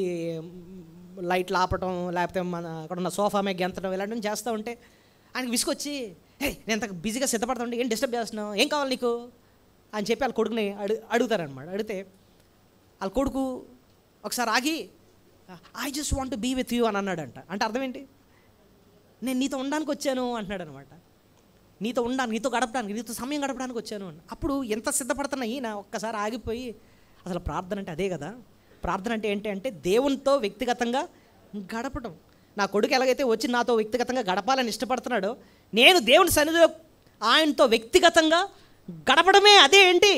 A: లైట్లు ఆపటం, లేకపోతే మన అక్కడ ఉన్న సోఫా మీద గెంతడం, ఇలాంటివి చేస్తూ ఉంటే ఆయనకి విసుకొచ్చి, నేను అంత బిజీగా సిద్ధపడతా ఉంటే ఏం డిస్టర్బ్ చేస్తున్నావు, ఏం కావాలి నీకు అని చెప్పి వాళ్ళ కొడుకుని అడుగుతారనమాట. అడిగితే వాళ్ళ కొడుకు ఒకసారి ఆగి, I just want to be with you అని అన్నాడంట. అంటే అర్థం ఏంటి? నేను నీతో ఉండడానికి వచ్చాను అంటున్నాడు అనమాట. నీతో ఉండడానికి, నీతో గడపడానికి, నీతో సమయం గడపడానికి వచ్చాను అని. అప్పుడు ఎంత సిద్ధపడుతున్నా ఈయన ఒక్కసారి ఆగిపోయి, అసలు ప్రార్థన అంటే అదే కదా. ప్రార్థన అంటే ఏంటి అంటే దేవునితో వ్యక్తిగతంగా గడపడం. నా కొడుకు ఎలాగైతే వచ్చి నాతో వ్యక్తిగతంగా గడపాలని ఇష్టపడుతున్నాడో, నేను దేవుని సన్నిధిలో ఆయనతో వ్యక్తిగతంగా గడపడమే అదే ఏంటి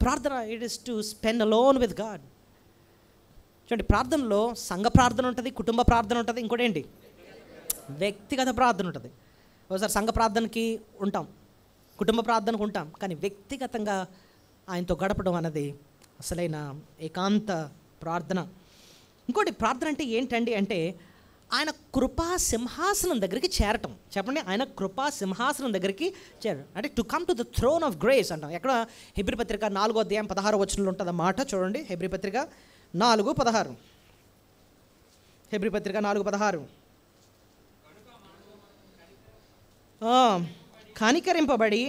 A: ప్రార్థన. It is to spend alone with God. చూడండి, ప్రార్థనలో సంఘ ప్రార్థన ఉంటుంది, కుటుంబ ప్రార్థన ఉంటుంది, ఇంకోటి ఏంటి వ్యక్తిగత ప్రార్థన ఉంటుంది. ఒకసారి సంఘ ప్రార్థనకి ఉంటాం, కుటుంబ ప్రార్థనకు ఉంటాం, కానీ వ్యక్తిగతంగా ఆయనతో గడపడం అన్నది అసలైన ఏకాంత ప్రార్థన. ఇంకోటి ప్రార్థన అంటే ఏంటండి అంటే ఆయన కృపా సింహాసనం దగ్గరికి చేరటం. చెప్పండి, ఆయన కృపా సింహాసనం దగ్గరికి చేరడం అంటే to come to the throne of grace అంటాం. ఎక్కడ? హెబ్రీ పత్రిక 4వ అధ్యాయం 16వ వచనంలో ఉంటుంది అన్నమాట. చూడండి, హెబ్రీ పత్రిక 4:16. హెబ్రీ పత్రిక 4:16. కనికరింపబడి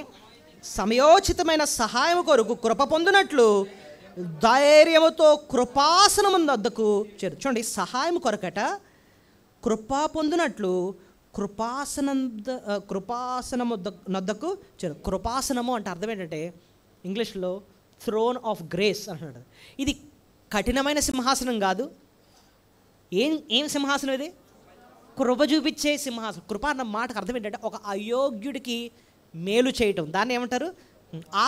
A: సమయోచితమైన సహాయం కొరకు కృప పొందినట్లు ధైర్యముతో కృపాసనము వద్దకు చేరు. చూడండి, సహాయం కొరకట కృప పొందినట్లు కృపాసనము వద్దకు చేరు. కృపాసనము అంటే అర్థం ఏంటంటే ఇంగ్లీష్లో థ్రోన్ ఆఫ్ గ్రేస్ అంటున్నాడు. ఇది కఠినమైన సింహాసనం కాదు. ఏం సింహాసనం ఇది? కృప చూపించే సింహాసనం. కృప అన్న మాటకు అర్థం ఏంటంటే ఒక అయోగ్యుడికి మేలు చేయటం. దాన్ని ఏమంటారు? ఆ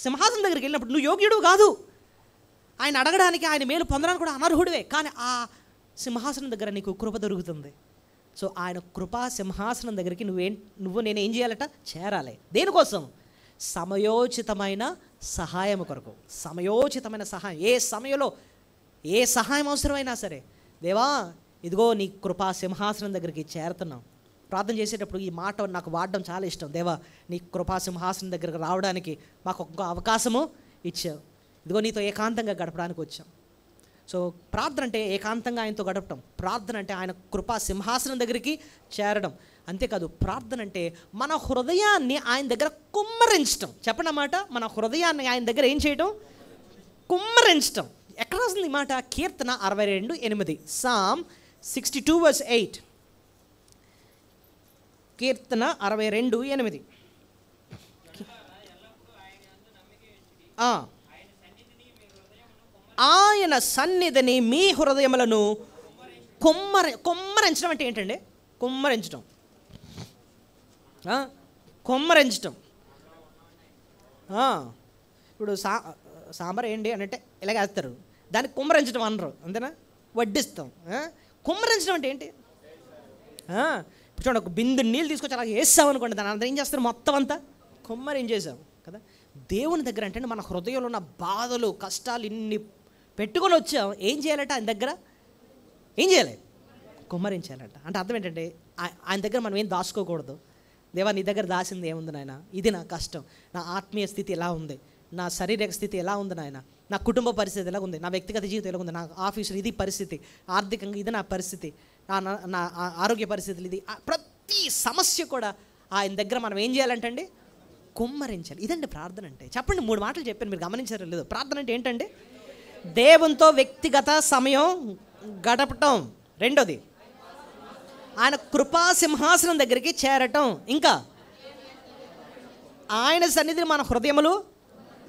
A: సింహాసనం దగ్గరికి వెళ్ళినప్పుడు నువ్వు యోగ్యుడు కాదు, ఆయన అడగడానికి, ఆయన మేలు పొందడానికి కూడా అనర్హుడివే, కానీ ఆ సింహాసనం దగ్గర నీకు కృప దొరుకుతుంది. సో ఆయన కృపా సింహాసనం దగ్గరికి నేను ఏం చేయాలట? చేరాలి. దేనికోసం? సమయోచితమైన సహాయం కొరకు. సమయోచితమైన సహాయం. ఏ సమయంలో ఏ సహాయం అవసరమైనా సరే, దేవా ఇదిగో నీ కృపా సింహాసనం దగ్గరికి చేరుతున్నాం. ప్రార్థన చేసేటప్పుడు ఈ మాట నాకు వాడడం చాలా ఇష్టం. దేవా నీ కృపా సింహాసనం దగ్గరకు రావడానికి మాకు ఒక అవకాశము ఇచ్చావు, ఇదిగో నీతో ఏకాంతంగా గడపడానికి వచ్చాం. సో ప్రార్థన అంటే ఏకాంతంగా ఆయనతో గడపడం. ప్రార్థన అంటే ఆయన కృపా సింహాసనం దగ్గరికి చేరడం. అంతేకాదు, ప్రార్థన అంటే మన హృదయాన్ని ఆయన దగ్గర కుమ్మరించడం. చెప్పండి అన్నమాట, మన హృదయాన్ని ఆయన దగ్గర ఏం చేయడం? కుమ్మరించడం. ఎక్కడ వస్తుంది ఈ మాట? కీర్తన 62:8. Psalm 62:8. కీర్తన 62:8. ఆయన సన్నిధిని మీ హృదయములను కుమ్మరించడం అంటే ఏంటండి? కుమ్మరించడం. కుమ్మరించడం. ఇప్పుడు సాంబార్ ఏంటి అని అంటే ఇలాగ వేస్తారు, దాన్ని కుమ్మరించడం అనరు, అంతేనా? వడ్డిస్తాం. కుమ్మరించడం అంటే ఏంటి? ఇప్పుడు చూడండి, ఒక బిందు నీళ్ళు తీసుకొచ్చి అలా వేస్తాం అనుకోండి, దాని అందరూ ఏం చేస్తారు? మొత్తం అంతా కుమ్మరించేసాం కదా. దేవుని దగ్గర అంటే మన హృదయంలో ఉన్న బాధలు, కష్టాలు ఇన్ని పెట్టుకొని వచ్చాం. ఏం చేయాలంటే ఆయన దగ్గర ఏం చేయాలి? కుమ్మరించాలంట. అంటే అర్థం ఏంటంటే ఆయన దగ్గర మనం ఏం దాచుకోకూడదు. దేవా నీ దగ్గర దాచింది ఏముంది నాయన? ఇది నా కష్టం, నా ఆత్మీయ స్థితి ఎలా ఉంది, నా శారీరక స్థితి ఎలా ఉంది నాయన, నా కుటుంబ పరిస్థితి ఎలా ఉంది, నా వ్యక్తిగత జీవితం ఎలా ఉంది, నా ఆఫీసులో ఇది పరిస్థితి, ఆర్థికంగా ఇది నా పరిస్థితి, నా ఆరోగ్య పరిస్థితులు ఇది. ప్రతి సమస్య కూడా ఆయన దగ్గర మనం ఏం చేయాలంటండి? కుమ్మరించాలి. ఇదండి ప్రార్థన అంటే. చెప్పండి, 3 మాటలు చెప్పాను, మీరు గమనించారో లేదో. ప్రార్థన అంటే ఏంటండి? దేవునితో వ్యక్తిగత సమయం గడపటం. రెండోది ఆయన కృపా సింహాసనం దగ్గరికి చేరటం. ఇంకా ఆయన సన్నిధిని మన హృదయములు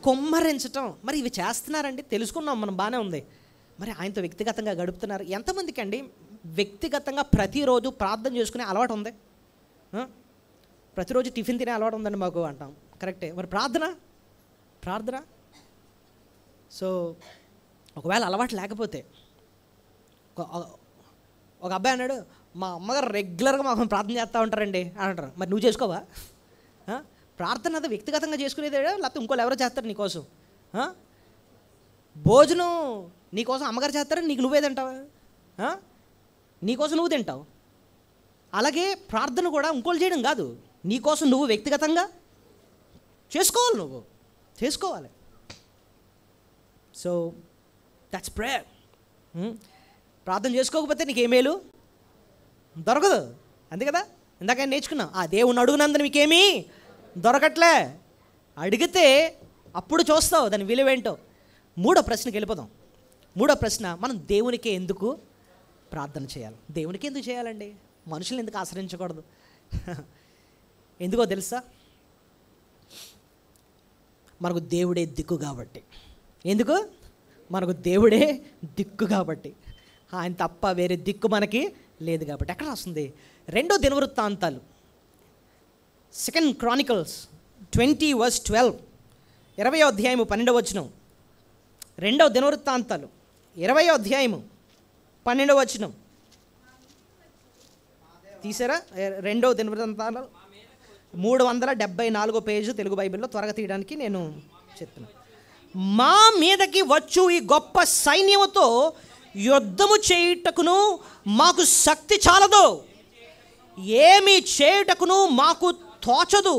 A: కుమ్మరించటం. మరి ఇవి చేస్తున్నారండి, తెలుసుకున్నాం మనం, బాగానే ఉంది. మరి ఆయనతో వ్యక్తిగతంగా గడుపుతున్నారు. ఎంతమందికి అండి వ్యక్తిగతంగా ప్రతిరోజు ప్రార్థన చేసుకునే అలవాటు ఉంది? ప్రతిరోజు టిఫిన్ తినే అలవాటు ఉందండి మాకు అంటాం, కరెక్టే. మరి ప్రార్థన సో ఒకవేళ అలవాటు లేకపోతే, ఒక అబ్బాయి అన్నాడు, మా అమ్మగారు రెగ్యులర్గా మాకు ప్రార్థన చేస్తూ ఉంటారండి అని అంటారు. మరి నువ్వు చేసుకోవా? ప్రార్థన అది వ్యక్తిగతంగా చేసుకునేదే, లేకపోతే ఇంకోళ్ళు ఎవరో చేస్తారు నీకోసం? భోజనం నీకోసం అమ్మగారు చేస్తారని నీకు నువ్వే తింటావా? నీకోసం నువ్వు తింటావు. అలాగే ప్రార్థన కూడా ఇంకోళ్ళు చేయడం కాదు, నీకోసం నువ్వు వ్యక్తిగతంగా చేసుకోవాలి, నువ్వు చేసుకోవాలి. So that's prayer. ప్రార్థన చేసుకోకపోతే నీకు ఏమేలు దొరకదు, అంతే కదా. ఇందాక నేర్చుకున్నాం, ఆ దేవుని అడుగునందున మీకేమీ దొరకట్లే, అడిగితే అప్పుడు చూస్తావు దాని విలువేంటో. 3వ ప్రశ్నకి వెళ్ళిపోదాం. 3వ ప్రశ్న, మనం దేవునికి ఎందుకు ప్రార్థన చేయాలి? దేవునికి ఎందుకు చేయాలండి? మనుషులను ఎందుకు ఆశ్రయించకూడదు? ఎందుకో తెలుసా? మనకు దేవుడే దిక్కు కాబట్టి. ఎందుకు? మనకు దేవుడే దిక్కు కాబట్టి. ఆయన తప్ప వేరే దిక్కు మనకి లేదు కాబట్టి ఎక్కడ రాస్తుంది? 2 దినవృత్తాంతాలు, 2 Chronicles 20:12, 20వ అధ్యాయము 12వ వచనం. 2 దినవృత్తాంతాలు 20వ అధ్యాయము 12వ వచనం తీసారా? 2 దినవృత్తాంతాలు 374 పేజీ తెలుగు బైబిల్లో, త్వరగా తీయడానికి నేను చెప్తున్నాను. మా మీదకి వచ్చు ఈ గొప్ప సైన్యముతో యుద్ధము చేయుటకును మాకు శక్తి చాలదు, ఏమి చేయుటకును మాకు తోచదు,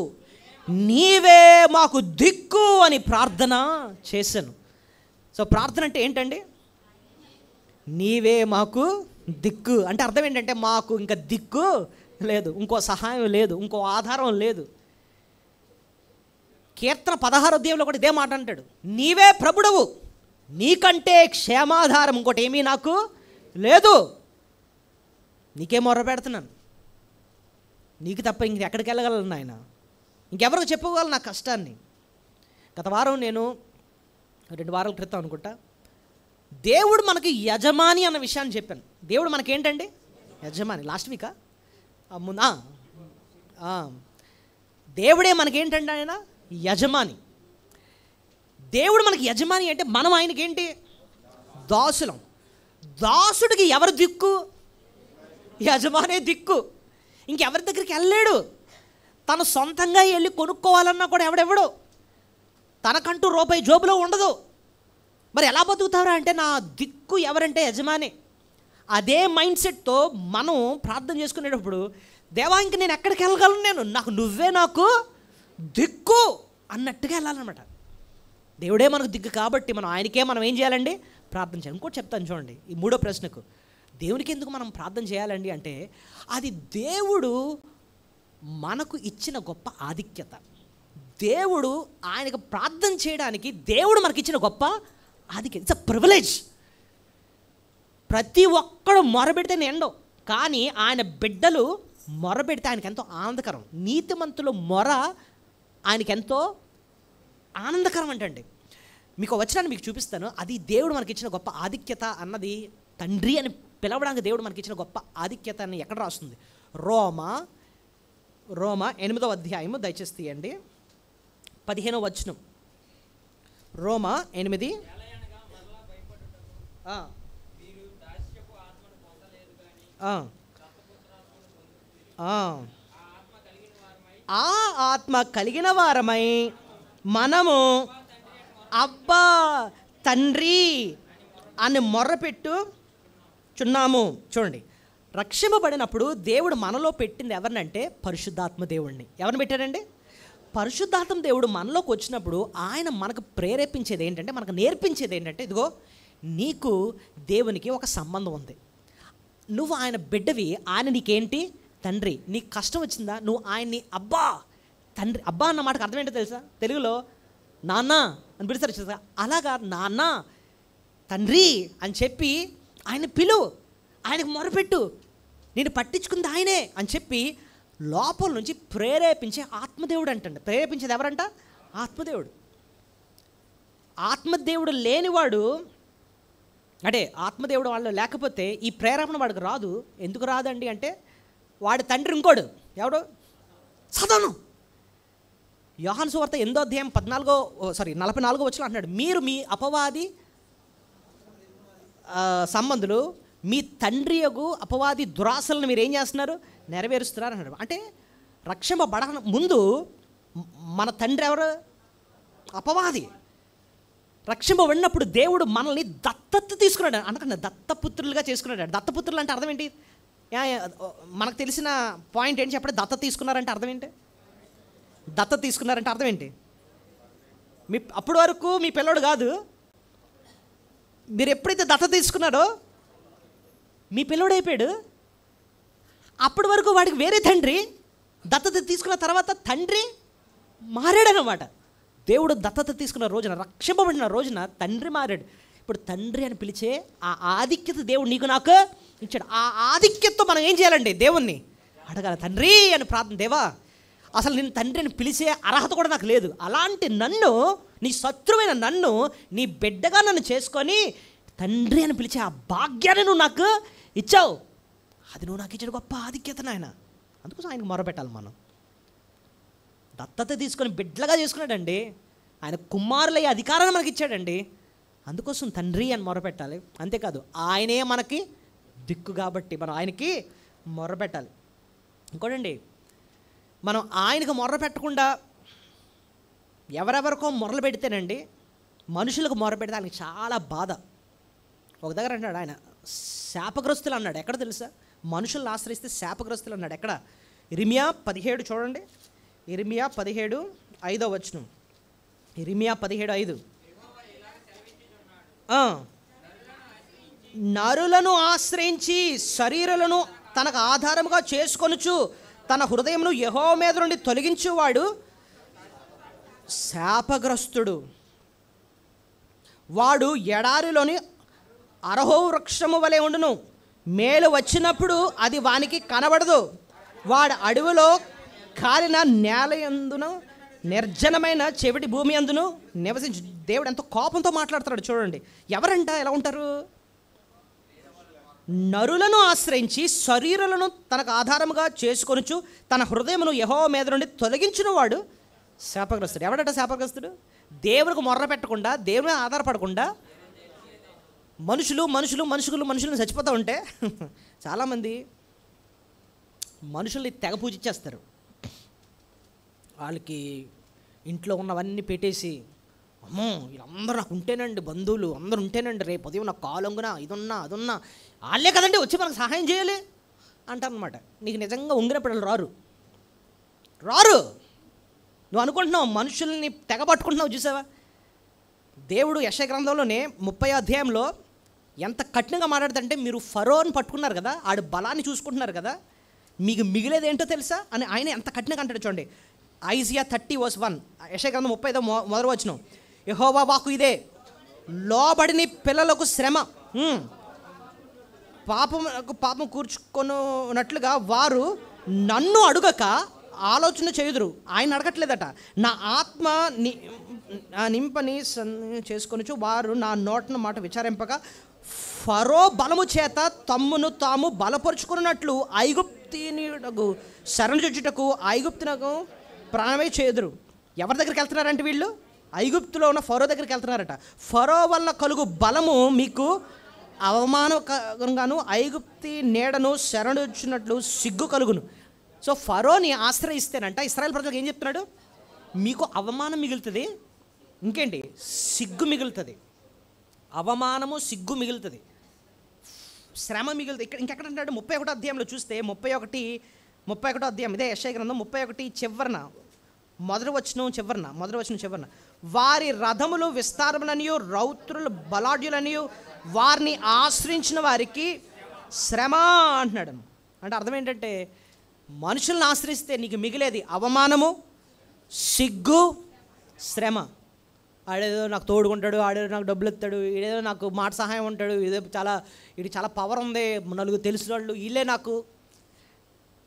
A: నీవే మాకు దిక్కు అని ప్రార్థన చేశాను. సో ప్రార్థన అంటే ఏంటండి? నీవే మాకు దిక్కు అంటే అర్థం ఏంటంటే మాకు ఇంకా దిక్కు లేదు, ఇంకో సహాయం లేదు, ఇంకో ఆధారం లేదు. కీర్తన 16వ అధ్యాయంలో కూడా ఇదే మాట అంటాడు, నీవే ప్రభుడవు, నీకంటే క్షేమాధారం ఇంకోటి ఏమీ నాకు లేదు, నీకే మొర్ర పెడుతున్నాను, నీకు తప్ప ఎక్కడికి వెళ్ళగలను ఆయన, ఇంకెవరికి చెప్పుకోగలను నా కష్టాన్ని. గత వారం నేను 2 వారాల క్రితం అనుకుంటా దేవుడు మనకి యజమాని అన్న విషయాన్ని చెప్పాను. దేవుడు మనకేంటండి? యజమాని. లాస్ట్ వీకా ముందా దేవుడే మనకేంటండి? ఆయన యజమాని. దేవుడు మనకి యజమాని అంటే మనం ఆయనకేంటి? దాసులం. దాసుడికి ఎవరు దిక్కు? యజమానే దిక్కు. ఇంకెవరి దగ్గరికి వెళ్ళలేడు. తను సొంతంగా వెళ్ళి కొనుక్కోవాలన్నా కూడా ఎవడెవడు, తనకంటూ రూపాయి జోబులో ఉండదు. మరి ఎలా బతుకుతారా అంటే నా దిక్కు ఎవరంటే యజమాని. అదే మైండ్ సెట్తో మనం ప్రార్థన చేసుకునేటప్పుడు, దేవా ఇంక నేను ఎక్కడికి వెళ్ళగలను, నాకు నువ్వే నాకు దిక్కు అన్నట్టుగా వెళ్ళాలన్నమాట. దేవుడే మనకు దిక్కు కాబట్టి ఆయనకే మనం ఏం చేయాలండి? ప్రార్థన చేయాలి. ఇంకోటి చెప్తాను చూడండి, ఈ 3వ ప్రశ్నకు దేవునికి ఎందుకు మనం ప్రార్థన చేయాలండి అంటే, అది దేవుడు మనకు ఇచ్చిన గొప్ప ఆధిక్యత. దేవుడు ఆయనకు ప్రార్థన చేయడానికి దేవుడు మనకిచ్చిన గొప్ప ఆధిక్యత. It's a privilege. ప్రతి ఒక్కడు మొరబెడితే ఎండో, కానీ ఆయన బిడ్డలు మొరబెడితే ఆయనకి ఎంతో ఆనందకరం. నీతిమంతుల మొర ఆయనకెంతో ఆనందకరం అంటండి. మీకు వచనాన్ని మీకు చూపిస్తాను. అది దేవుడు మనకిచ్చిన గొప్ప ఆధిక్యత అన్నది, తండ్రి అని పిలవడానికి దేవుడు మనకిచ్చిన గొప్ప ఆధిక్యత అని ఎక్కడ రాస్తుంది? రోమా 8వ అధ్యాయము, దయచేసి తీయండి, 15వ వచనం. రోమా 8. ఆ ఆత్మ కలిగిన వారమై మనము అబ్బా తండ్రి అని మొర్రపెట్టు చున్నాము. చూడండి, రక్షింపబడినప్పుడు దేవుడు మనలో పెట్టింది ఎవరినంటే పరిశుద్ధాత్మ దేవుడిని. ఎవరిని పెట్టాడండి? పరిశుద్ధాత్మ దేవుడు మనలోకి వచ్చినప్పుడు ఆయన మనకు ప్రేరేపించేది ఏంటంటే, మనకు నేర్పించేది ఏంటంటే, ఇదిగో నీకు దేవునికి ఒక సంబంధం ఉంది, నువ్వు ఆయన బిడ్డవి, ఆయన నీకేంటి? తండ్రి. నీకు కష్టం వచ్చిందా, నువ్వు ఆయన్ని అబ్బా తండ్రి. అబ్బా అన్న మాటకు అర్థం ఏంటో తెలుసా? తెలుగులో నాన్న అని పిలుస్తారు చూసా, అలాగా నాన్న తండ్రి అని చెప్పి ఆయన పిలువు, ఆయనకు మొరపెట్టు, నేను పట్టించుకుంది ఆయనే అని చెప్పి లోపల నుంచి ప్రేరేపించే ఆత్మదేవుడు అంటండి. ప్రేరేపించేది ఎవరంట? ఆత్మదేవుడు. ఆత్మదేవుడు లేనివాడు, అంటే ఆత్మదేవుడు వాళ్ళు లేకపోతే ఈ ప్రేరేపణ వాడికి రాదు. ఎందుకు రాదండి అంటే, వాడి తండ్రి ఇంకోడు ఎవడు? సదాను. యోహాను సువార్త 8వ అధ్యాయం 44వ వచనం అంటున్నాడు, మీరు మీ అపవాది సంబంధులు, మీ తండ్రి యొక్క అపవాది దురాశలను మీరు ఏం చేస్తున్నారు? నెరవేరుస్తున్నారు అన్నాడు. అంటే రక్షింపబడ ముందు మన తండ్రి ఎవరు? అపవాది. రక్షింపబడినప్పుడు దేవుడు మనల్ని దత్తత తీసుకున్నాడు. అనకుండా దత్తపుత్రులుగా చేసుకున్నాడు. దత్తపుత్రులు అంటే అర్థం ఏంటి? మనకు తెలిసిన పాయింట్ ఏంటి చెప్పండి? దత్తత తీసుకున్నారంటే అర్థం ఏంటి? దత్తత తీసుకున్నారంటే అర్థం ఏంటి? మీ అప్పటి వరకు మీ పిల్లోడు కాదు, మీరు ఎప్పుడైతే దత్తత తీసుకున్నారో మీ పిల్లోడు అయిపోయాడు. అప్పటి వరకు వాడికి వేరే తండ్రి, దత్తత తీసుకున్న తర్వాత తండ్రి మారాడనమాట. దేవుడు దత్తత తీసుకున్న రోజున, రక్షింపబడిన రోజున తండ్రి మారాడు. ఇప్పుడు తండ్రి అని పిలిచే ఆ ఆధిక్యత దేవుడు నీకు నాకు ఇచ్చాడు. ఆ ఆధిక్యతతో మనం ఏం చేయాలండి? దేవుణ్ణి అడగాలి, తండ్రి అని ప్రార్థన. దేవా, అసలు నేను తండ్రి అని పిలిచే అర్హత కూడా నాకు లేదు, అలాంటి నన్ను, నీ శత్రువైన నన్ను నీ బిడ్డగా నన్ను చేసుకొని తండ్రి అని పిలిచే ఆ భాగ్యాన్ని నువ్వు నాకు ఇచ్చావు. అది నువ్వు నాకు ఇచ్చాడు గొప్ప ఆధిక్యత నాయన. అందుకోసం ఆయనకు మొరపెట్టాలి మనం. దత్తత తీసుకొని బిడ్డలుగా చేసుకున్నాడండి. ఆయన కుమారులయ్యే అధికారాన్ని మనకి ఇచ్చాడండి. అందుకోసం తండ్రి అని మొరపెట్టాలి. అంతేకాదు ఆయనే మనకి దిక్కు కాబట్టి మనం ఆయనకి మొరపెట్టాలి. ఇంకోటండి, మనం ఆయనకు మొర్ర పెట్టకుండా ఎవరెవరికో మొరలు పెడితేనండి, మనుషులకు మొర పెడితే ఆయనకి చాలా బాధ. ఒక దగ్గర అన్నాడు ఆయన, శాపగ్రస్తులు అన్నాడు. ఎక్కడ తెలుసా? మనుషులను ఆశ్రయిస్తే శాపగ్రస్తులు అన్నాడు. ఎక్కడ? ఇర్మియా 17 చూడండి. ఇర్మియా 17:5 ఇర్మియా 17:5 నరులను ఆశ్రయించి శరీరాలను తనకు ఆధారముగా చేసుకొనుచు తన హృదయమును యెహోవా మీద నుండి తొలగించువాడు శాపగ్రస్తుడు. వాడు ఎడారిలోని అరహో వృక్షము వలె ఉండును. మేలు వచ్చినప్పుడు అది వానికి కనబడదు. వాడు అడవిలో కాలిన నేల యందును నిర్జనమైన చెవిటి భూమి అందును నివసించు. దేవుడు ఎంతో కోపంతో మాట్లాడుతున్నాడు చూడండి. ఎవరంట ఎలా ఉంటారు? నరులను ఆశ్రయించి శరీరాలను తనకు ఆధారముగా చేసుకొనుచు తన హృదయమును యెహోవా మీద నుండి తొలగించిన వాడు శాపగ్రస్తుడు. ఎవడట శాపగ్రస్తుడు? దేవునికి మొర్ర పెట్టకుండా, దేవుని ఆధారపడకుండా మనుషులు చచ్చిపోతూ ఉంటే చాలామంది మనుషుల్ని తెగ పూజించేస్తారు. వాళ్ళకి ఇంట్లో ఉన్నవన్నీ పెట్టేసి, అమ్మో వీళ్ళందరూ నాకు ఉంటేనండి, బంధువులు అందరూ ఉంటేనండి, రేపు ఉదయం నాకు కాలంగున ఇదున్నా అదున్నా వాళ్ళే కదండి వచ్చి మనకు సహాయం చేయాలి అంటారనమాట. నీకు నిజంగా ఉంగినప్పుడు వాళ్ళు రారు. నువ్వు అనుకుంటున్నావు మనుషుల్ని తెగ పట్టుకుంటున్నావు. చూసావా? దేవుడు యెషయా గ్రంథంలోనే 30వ అధ్యాయంలో ఎంత కఠినంగా మాట్లాడుతుంటే, మీరు ఫరోని పట్టుకున్నారు కదా, ఆడు బలాన్ని చూసుకుంటున్నారు కదా, మీకు మిగిలేది ఏంటో తెలుసా అని ఆయన ఎంత కఠినంగా అంటాడు చూడండి. ఐజియా 30:1 యెషయా గ్రంథం 30:1 యెహోవా వాక్కు ఇదే, లోబడిని పిల్లలకు శ్రమ, పాపం కూర్చుకొనున్నట్లుగా వారు నన్ను అడుగక ఆలోచన చేయుదురు. ఆయన అడగట్లేదట. నా ఆత్మ నింపని చేసుకొనుచు వారు నా నోటన మాట విచారింపక ఫరో బలము చేత తమ్మును తాము బలపరుచుకున్నట్లు ఐగుప్తీయునకు శరణుజొచ్చుటకు ఐగుప్తునకు ప్రాణమే చేదురు. ఎవరి దగ్గరికి వెళ్తున్నారంటే వీళ్ళు ఐగుప్తులో ఉన్న ఫరో దగ్గరికి వెళ్తున్నారట. ఫరో వల్ల కలుగు బలము మీకు అవమానకరంగాను ఐగుప్తి నీడను శరణుజొచ్చినట్లు సిగ్గు కలుగును. సో ఫరోని ఆశ్రయిస్తేనంట ఇశ్రాయేల్ ప్రజలకు ఏం చెప్తున్నాడు? మీకు అవమానం మిగులుతుంది, ఇంకేంటి సిగ్గు మిగులుతుంది. అవమానము సిగ్గు మిగులుతుంది, శ్రమ మిగులుతుంది. ఇంకెక్కడ అంటాడు? 31వ అధ్యాయంలో చూస్తే 31వ అధ్యాయం ఇదే యెషయా గ్రంథం 31 చివరన మొదటి వచనం చివరన వారి రథములు విస్తారములనియు రౌద్రులు బలాఢ్యులనియు వారిని ఆశ్రయించిన వారికి శ్రమ అంటున్నాడు. అంటే అర్థం ఏంటంటే, మనుషులను ఆశ్రయిస్తే నీకు మిగిలేది అవమానము, సిగ్గు, శ్రమ. ఆడేదో నాకు తోడుకుంటాడు, ఆడేదో నాకు డబ్బులు ఇస్తాడు, ఈడేదో నాకు మాట సహాయం ఉంటాడు, ఇది చాలా పవర్ ఉంది, నలుగురు తెలిసిన వాళ్ళు వీళ్ళే నాకు.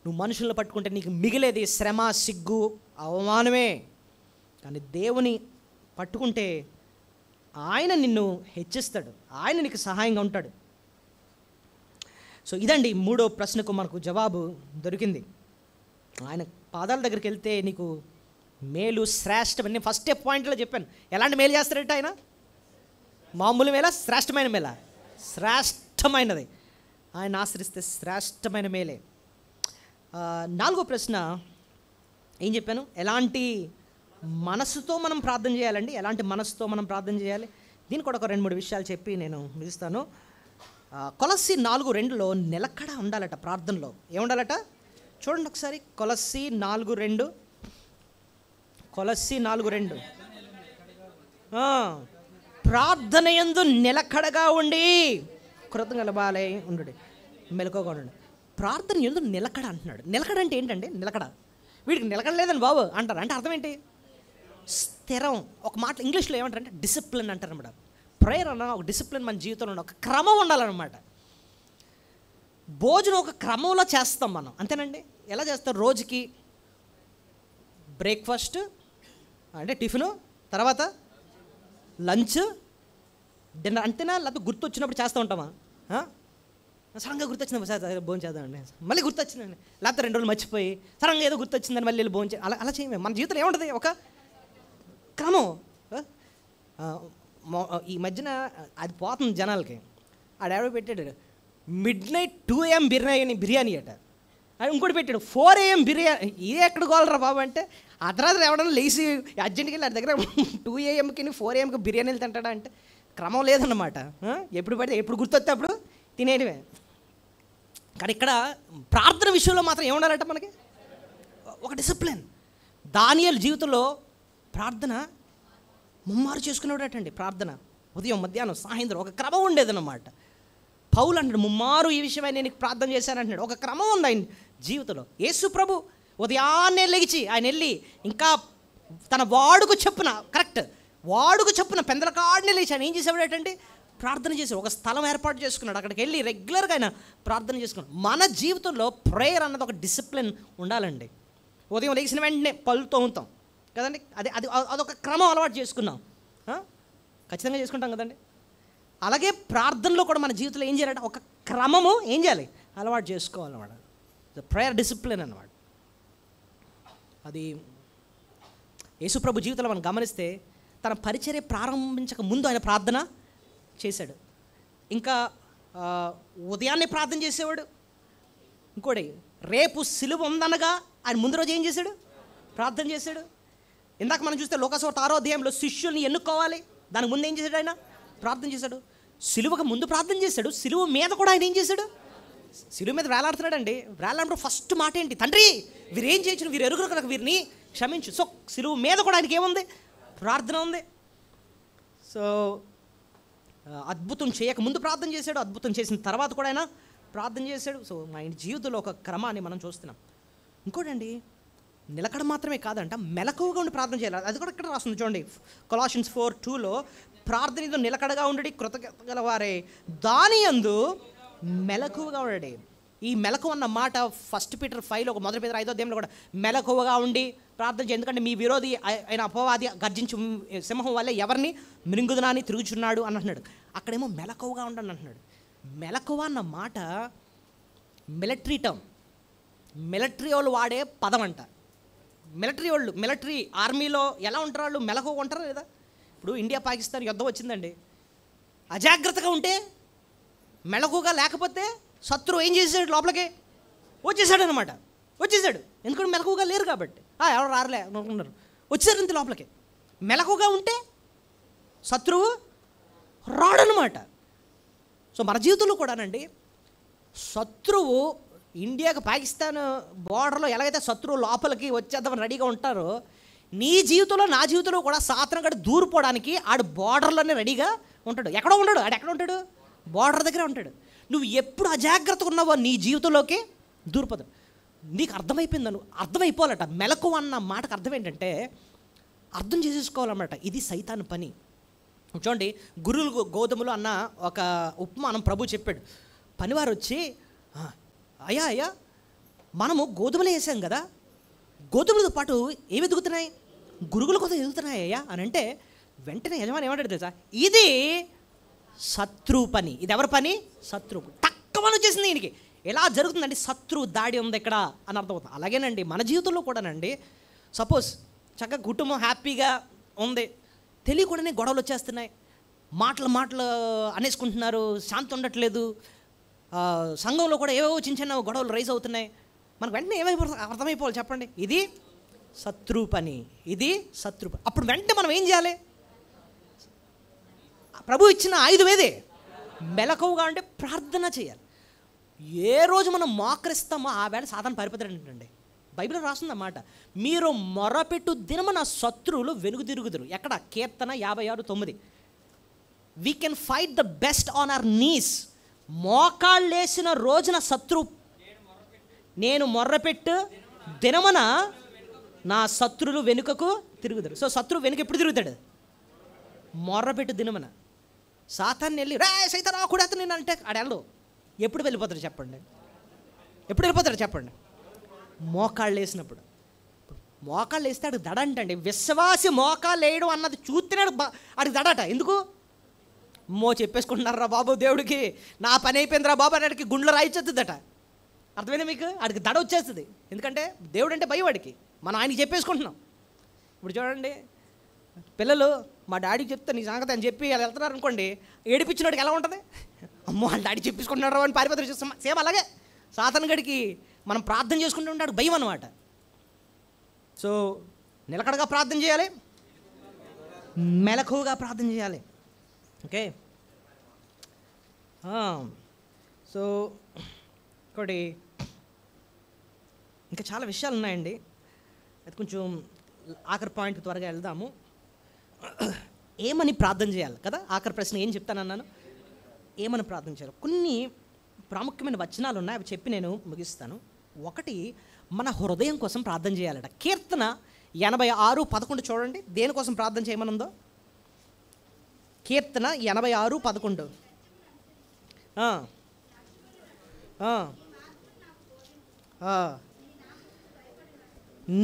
A: నువ్వు మనుషులను పట్టుకుంటే నీకు మిగిలేది శ్రమ, సిగ్గు, అవమానమే. కానీ దేవుని పట్టుకుంటే ఆయన నిన్ను హెచ్చిస్తాడు, ఆయన నీకు సహాయంగా ఉంటాడు. సో ఇదండి 3వ ప్రశ్నకు మనకు జవాబు దొరికింది. ఆయన పాదాల దగ్గరికి వెళ్తే నీకు మేలు శ్రేష్టం. నేను ఫస్ట్ పాయింట్లో చెప్పాను ఎలాంటి మేలు చేస్తారంటే ఆయన మామూలు మేళ, శ్రేష్టమైన మేళ, శ్రేష్టమైనది. ఆయన ఆశ్రయిస్తే శ్రేష్టమైన మేలే. 4వ ప్రశ్న ఏం చెప్పాను? ఎలాంటి మనసుతో మనం ప్రార్థన చేయాలండి, ఎలాంటి మనసుతో మనం ప్రార్థన చేయాలి? దీనికి కూడా ఒక 2-3 విషయాలు చెప్పి నేను ముగిస్తాను. కొలస్సీ 4:2 నిలకడ ఉండాలట ప్రార్థనలో. ఏముండాలట చూడండి ఒకసారి. కొలస్సీ 4:2 ప్రార్థన యందు నిలకడగా ఉండి కృతజ్ఞతల బాలై ఉండు, మెలకువగా ఉండండి. ప్రార్థన యందు నిలకడ అంటున్నాడు. నిలకడ అంటే ఏంటండి? నిలకడ వీడికి నిలకడ లేదని బాబు అంటారు. అంటే అర్థం ఏంటి? స్థిరం. ఒక మాట ఇంగ్లీష్లో ఏమంటారంటే డిసిప్లిన్ అంటారు అన్నమాట. ప్రేయర్ అన్న ఒక డిసిప్లిన్ మన జీవితంలో ఒక క్రమం ఉండాలన్నమాట. భోజనం ఒక క్రమంలో చేస్తాం మనం, అంతేనండి. ఎలా చేస్తాం? రోజుకి బ్రేక్ఫాస్ట్ అంటే టిఫిను, తర్వాత లంచ్, డిన్నర్, అంతేనా? లేకపోతే గుర్తు వచ్చినప్పుడు చేస్తూ ఉంటామా? సడన్గా గుర్తొచ్చింది సార్ భోజనం చేద్దామండి, మళ్ళీ గుర్తొచ్చిందండి, లేకపోతే 2 రోజులు మర్చిపోయి సడన్గా ఏదో గుర్తొచ్చిందని మళ్ళీ భోజనం చేయాలి. అలా చేయమే. మన జీవితంలో ఏముంటుంది? ఒక క్రమం. ఈ మధ్యన అది పోతుంది జనాలకి. ఆడెవడో పెట్టాడు midnight 2 AM బిర్యానీ అట. ఇంకోటి పెట్టాడు 4 AM బిర్యానీ. ఇది ఎక్కడ గోలరా బాబు అంటే, అర్ధరాత్రి ఎవడన్నా లేచి అర్జెంట్కి వెళ్ళి వాడి దగ్గర 2 AMకి 4 AMకి బిర్యానీలు తింటాడా అంటే క్రమం లేదన్నమాట. ఎప్పుడు పడితే ఎప్పుడు గుర్తొస్తే అప్పుడు తినేయడమే. కానీ ఇక్కడ ప్రార్థన విషయంలో మాత్రం ఏముండాలంట మనకి? ఒక డిసిప్లిన్. దానియేలు జీవితంలో ప్రార్థన ముమ్మారు చేసుకునేవాడటండి. ప్రార్థన ఉదయం, మధ్యాహ్నం, సాయంత్రం ఒక క్రమం ఉండేదన్నమాట. పౌలు అంటాడు ముమ్మారు ఈ విషయమై నేను ప్రార్థన చేశానంటున్నాడు. ఒక క్రమం ఉంది ఆయన జీవితంలో. యేసు ప్రభు ఉదయాన్నే లేచి ఆయన వెళ్ళి ఇంకా తన వాడుకు చెప్పున కరెక్ట్ వాడుకు చెప్పున పెందల కాడిని లేచి ఆయన ఏం చేసేవాడటండి? ప్రార్థన చేశాడు. ఒక స్థలం ఏర్పాటు చేసుకున్నాడు. అక్కడికి వెళ్ళి రెగ్యులర్గా ఆయన ప్రార్థన చేసుకున్నాడు. మన జీవితంలో ప్రేయర్ అన్నది ఒక డిసిప్లిన్ ఉండాలండి. ఉదయం లేచిన వెంటనే పళ్ళు తోముతాం కదండి, అదొక క్రమం అలవాటు చేసుకున్నాం. ఖచ్చితంగా చేసుకుంటాం కదండి. అలాగే ప్రార్థనలో కూడా మన జీవితంలో ఏం చేయాలంటే ఒక క్రమము ఏం చేయాలి? అలవాటు చేసుకోవాలన్నమాట. ప్రేయర్ డిసిప్లిన్ అన్నమాట. అది యేసుప్రభు జీవితంలో మనం గమనిస్తే తన పరిచర్య ప్రారంభించక ముందు ఆయన ప్రార్థన చేశాడు. ఇంకా ఉదయాన్నే ప్రార్థన చేసేవాడు. ఇంకోటి రేపు సిలువ ఉందనగా ఆయన ముందు రోజు ఏం చేశాడు? ప్రార్థన చేశాడు. ఇందాక మనం చూస్తే లోకాసువార్త 6వ అధ్యాయంలో శిష్యుల్ని ఎన్నుకోవాలి, దానికి ముందు ఏం చేశాడు? ఆయన ప్రార్థన చేశాడు. సిలువకు ముందు ప్రార్థన చేశాడు. సిలువ మీద కూడా ఆయన ఏం చేశాడు? సిలువ మీద వేలాడుతున్నాడండి. వేలాడినప్పుడు ఫస్ట్ మాట ఏంటి? తండ్రి వీరేం చేయొచ్చు, వీరు ఎరుగురు కనుక వీరిని క్షమించు. సో సిలువ మీద కూడా ఆయనకి ఏముంది? ప్రార్థన ఉంది. సో అద్భుతం చేయక ముందు ప్రార్థన చేశాడు, అద్భుతం చేసిన తర్వాత కూడా ఆయన ప్రార్థన చేశాడు. సో ఆయన జీవితంలో ఒక క్రమాన్ని మనం చూస్తున్నాం. ఇంకోటండి, నిలకడ మాత్రమే కాదంట, మెలకువగా ఉండి ప్రార్థన చేయాలి. అది కూడా ఇక్కడ రాస్తుంది చూడండి. కొలాషియన్స్ 4:2లో ప్రార్థనతో నిలకడగా ఉండడి, కృతజ్ఞత గల వారే దాని యందు మెలకువగా ఉండడి. ఈ మెలకు అన్న మాట 1 పీటర్ 5లో, 1 పీటర్ 5వ అధ్యాయంలో కూడా మెలకువగా ఉండి ప్రార్థన చేయండి, ఎందుకంటే మీ విరోధి ఆయన అపవాది గర్జించు సింహం వల్లే ఎవరిని మృంగుదునాని తిరుగుచున్నాడు అని అంటున్నాడు. అక్కడేమో మెలకువగా ఉండండి అంటున్నాడు. మెలకువ అన్న మాట మిలిటరీ టర్మ్, మిలిటరీ వాళ్ళు వాడే పదం అంట. మిలిటరీ ఆర్మీలో ఎలా ఉంటారు వాళ్ళు? మెలకువగా ఉంటారా లేదా? ఇప్పుడు ఇండియా పాకిస్తాన్ యుద్ధం వచ్చిందండి, అజాగ్రత్తగా ఉంటే, మెలకువగా లేకపోతే శత్రువు ఏం చేశాడు? లోపలికి వచ్చేసాడు అనమాట. వచ్చేసాడు, ఎందుకంటే మెలకువగా లేరు కాబట్టి. ఎవరు రారులే అనుకున్నారు, వచ్చేసారు ఇంత లోపలికి. మెలకువగా ఉంటే శత్రువు రాడనమాట. సో మన జీవితంలో కూడానండి, శత్రువు ఇండియాకి పాకిస్తాన్ బార్డర్లో ఎలాగైతే శత్రువు లోపలికి వచ్చేద్దామని రెడీగా ఉంటారో, నీ జీవితంలో నా జీవితంలో కూడా సాతాను గడి దూరిపోవడానికి ఆడు బార్డర్లోనే రెడీగా ఉంటాడు. ఎక్కడో ఉంటాడు, ఆడు ఎక్కడ ఉంటాడు? బార్డర్ దగ్గర ఉంటాడు. నువ్వు ఎప్పుడు అజాగ్రత్తగా ఉన్నావో నీ జీవితంలోకి దూరిపోతాడు. నీకు అర్థమైపోయిందను, అర్థమైపోవాలట. మెలకు అన్న మాటకు అర్థం ఏంటంటే అర్థం చేసేసుకోవాలన్నమాట. ఇది సైతాను పని. చూడండి, గురువులు గోధుమలు అన్న ఒక ఉపమానం ప్రభు చెప్పాడు. పనివారు వచ్చి, అయ్యా మనము గోధుమలు వేసాం కదా, గోధుమలతో పాటు ఏమి ఎదుగుతున్నాయి? గురుగులు కూడా ఎదుగుతున్నాయి అయ్యా అని అంటే, వెంటనే యజమాని ఏమంటాడు తెలుసా? ఇది శత్రువు పని. ఇది ఎవరి పని? శత్రువు. తక్కువ వచ్చేసింది దీనికి. ఎలా జరుగుతుందండి? శత్రువు దాడి ఉంది ఇక్కడ అని అర్థమవుతుంది. అలాగేనండి మన జీవితంలో కూడానండి, సపోజ్ చక్కగా కుటుంబం హ్యాపీగా ఉంది, తెలియకుండానే గొడవలు వచ్చేస్తున్నాయి, మాటలు అనేసుకుంటున్నారు, శాంతి ఉండట్లేదు, సంఘంలో కూడా ఏవో చిన్న చిన్న గొడవలు రైజ్ అవుతున్నాయి. మనకు వెంటనే అర్థమైపోవాలి చెప్పండి? ఇది శత్రువు పని, ఇది శత్రువు పని. అప్పుడు వెంటనే మనం ఏం చేయాలి? ప్రభు ఇచ్చిన ఆయుధం ఏదే? మెలకువగా అంటే ప్రార్థన చేయాలి. ఏ రోజు మనం మోకరిస్తామో ఆ వేళ సాతాను పారిపోతాడంటండి. బైబిల్లో రాస్తుందన్నమాట, మీరు మొరపెట్టు దినమున శత్రువులు వెనుగుదిరుగుదురు. ఎక్కడ? కీర్తన 56:9. We can fight the best on our knees. మోకాళ్ళేసిన రోజున శత్రువు, నేను మొర్రపెట్టు దినమున నా శత్రువులు వెనుకకు తిరుగుతారు. సో శత్రువు వెనుక ఎప్పుడు తిరుగుతాడు? మొర్రపెట్టు దినమున. సాతాన్ని వెళ్ళి రే సైతానా కూడా నేను అంటే ఆడెళ్ళు ఎప్పుడు వెళ్ళిపోతాడు చెప్పండి? ఎప్పుడు వెళ్ళిపోతాడు చెప్పండి? మోకాళ్ళు వేసినప్పుడు. మోకాళ్ళు వేస్తే ఆడికి దడ అంటండి. విశ్వాసి మోకాళ్ళు వేయడం అన్నది చూస్తేనే ఆడికి దడట. ఎందుకు? చెప్పేసుకుంటున్నారా బాబు దేవుడికి, నా పని అయిపోయిందిరా బాబు అనేటికి గుండెలో రాయిచ్చేస్తుందట. అర్థమైనా మీకు? ఆడికి దడ వచ్చేస్తుంది. ఎందుకంటే దేవుడు అంటే భయం వాడికి. మనం ఆయనకి చెప్పేసుకుంటున్నాం. ఇప్పుడు చూడండి, పిల్లలు మా డాడీకి చెప్తే నీ సంగతి అని చెప్పి వాళ్ళు వెళ్తున్నారు అనుకోండి, ఏడిపించినోడికి ఎలా ఉంటుంది? అమ్మో వాళ్ళ డాడీ చెప్పించుకుంటున్నాడు అని పారిపోతారు. చూస్తాం. సేమ్ అలాగే సాతాను గడికి మనం ప్రార్థన చేసుకుంటూ ఉంటాడు భయం అన్నమాట. సో నిలకడగా ప్రార్థన చేయాలి, మెలకువగా ప్రార్థన చేయాలి. ఓకే. సో ఇంకోటి ఇంకా చాలా విషయాలు ఉన్నాయండి. అది కొంచెం ఆఖరి పాయింట్ త్వరగా వెళ్దాము. ఏమని ప్రార్థన చేయాలి కదా, ఆఖరి ప్రశ్న ఏం చెప్తానన్నాను, ఏమని ప్రార్థన చేయాలి. కొన్ని ప్రాముఖ్యమైన వచనాలు ఉన్నాయి, అవి చెప్పి నేను ముగిస్తాను. ఒకటి, మన హృదయం కోసం ప్రార్థన చేయాలట. కీర్తన 86:11 చూడండి, దేనికోసం ప్రార్థన చేయమనుందో. కీర్తన 86:11.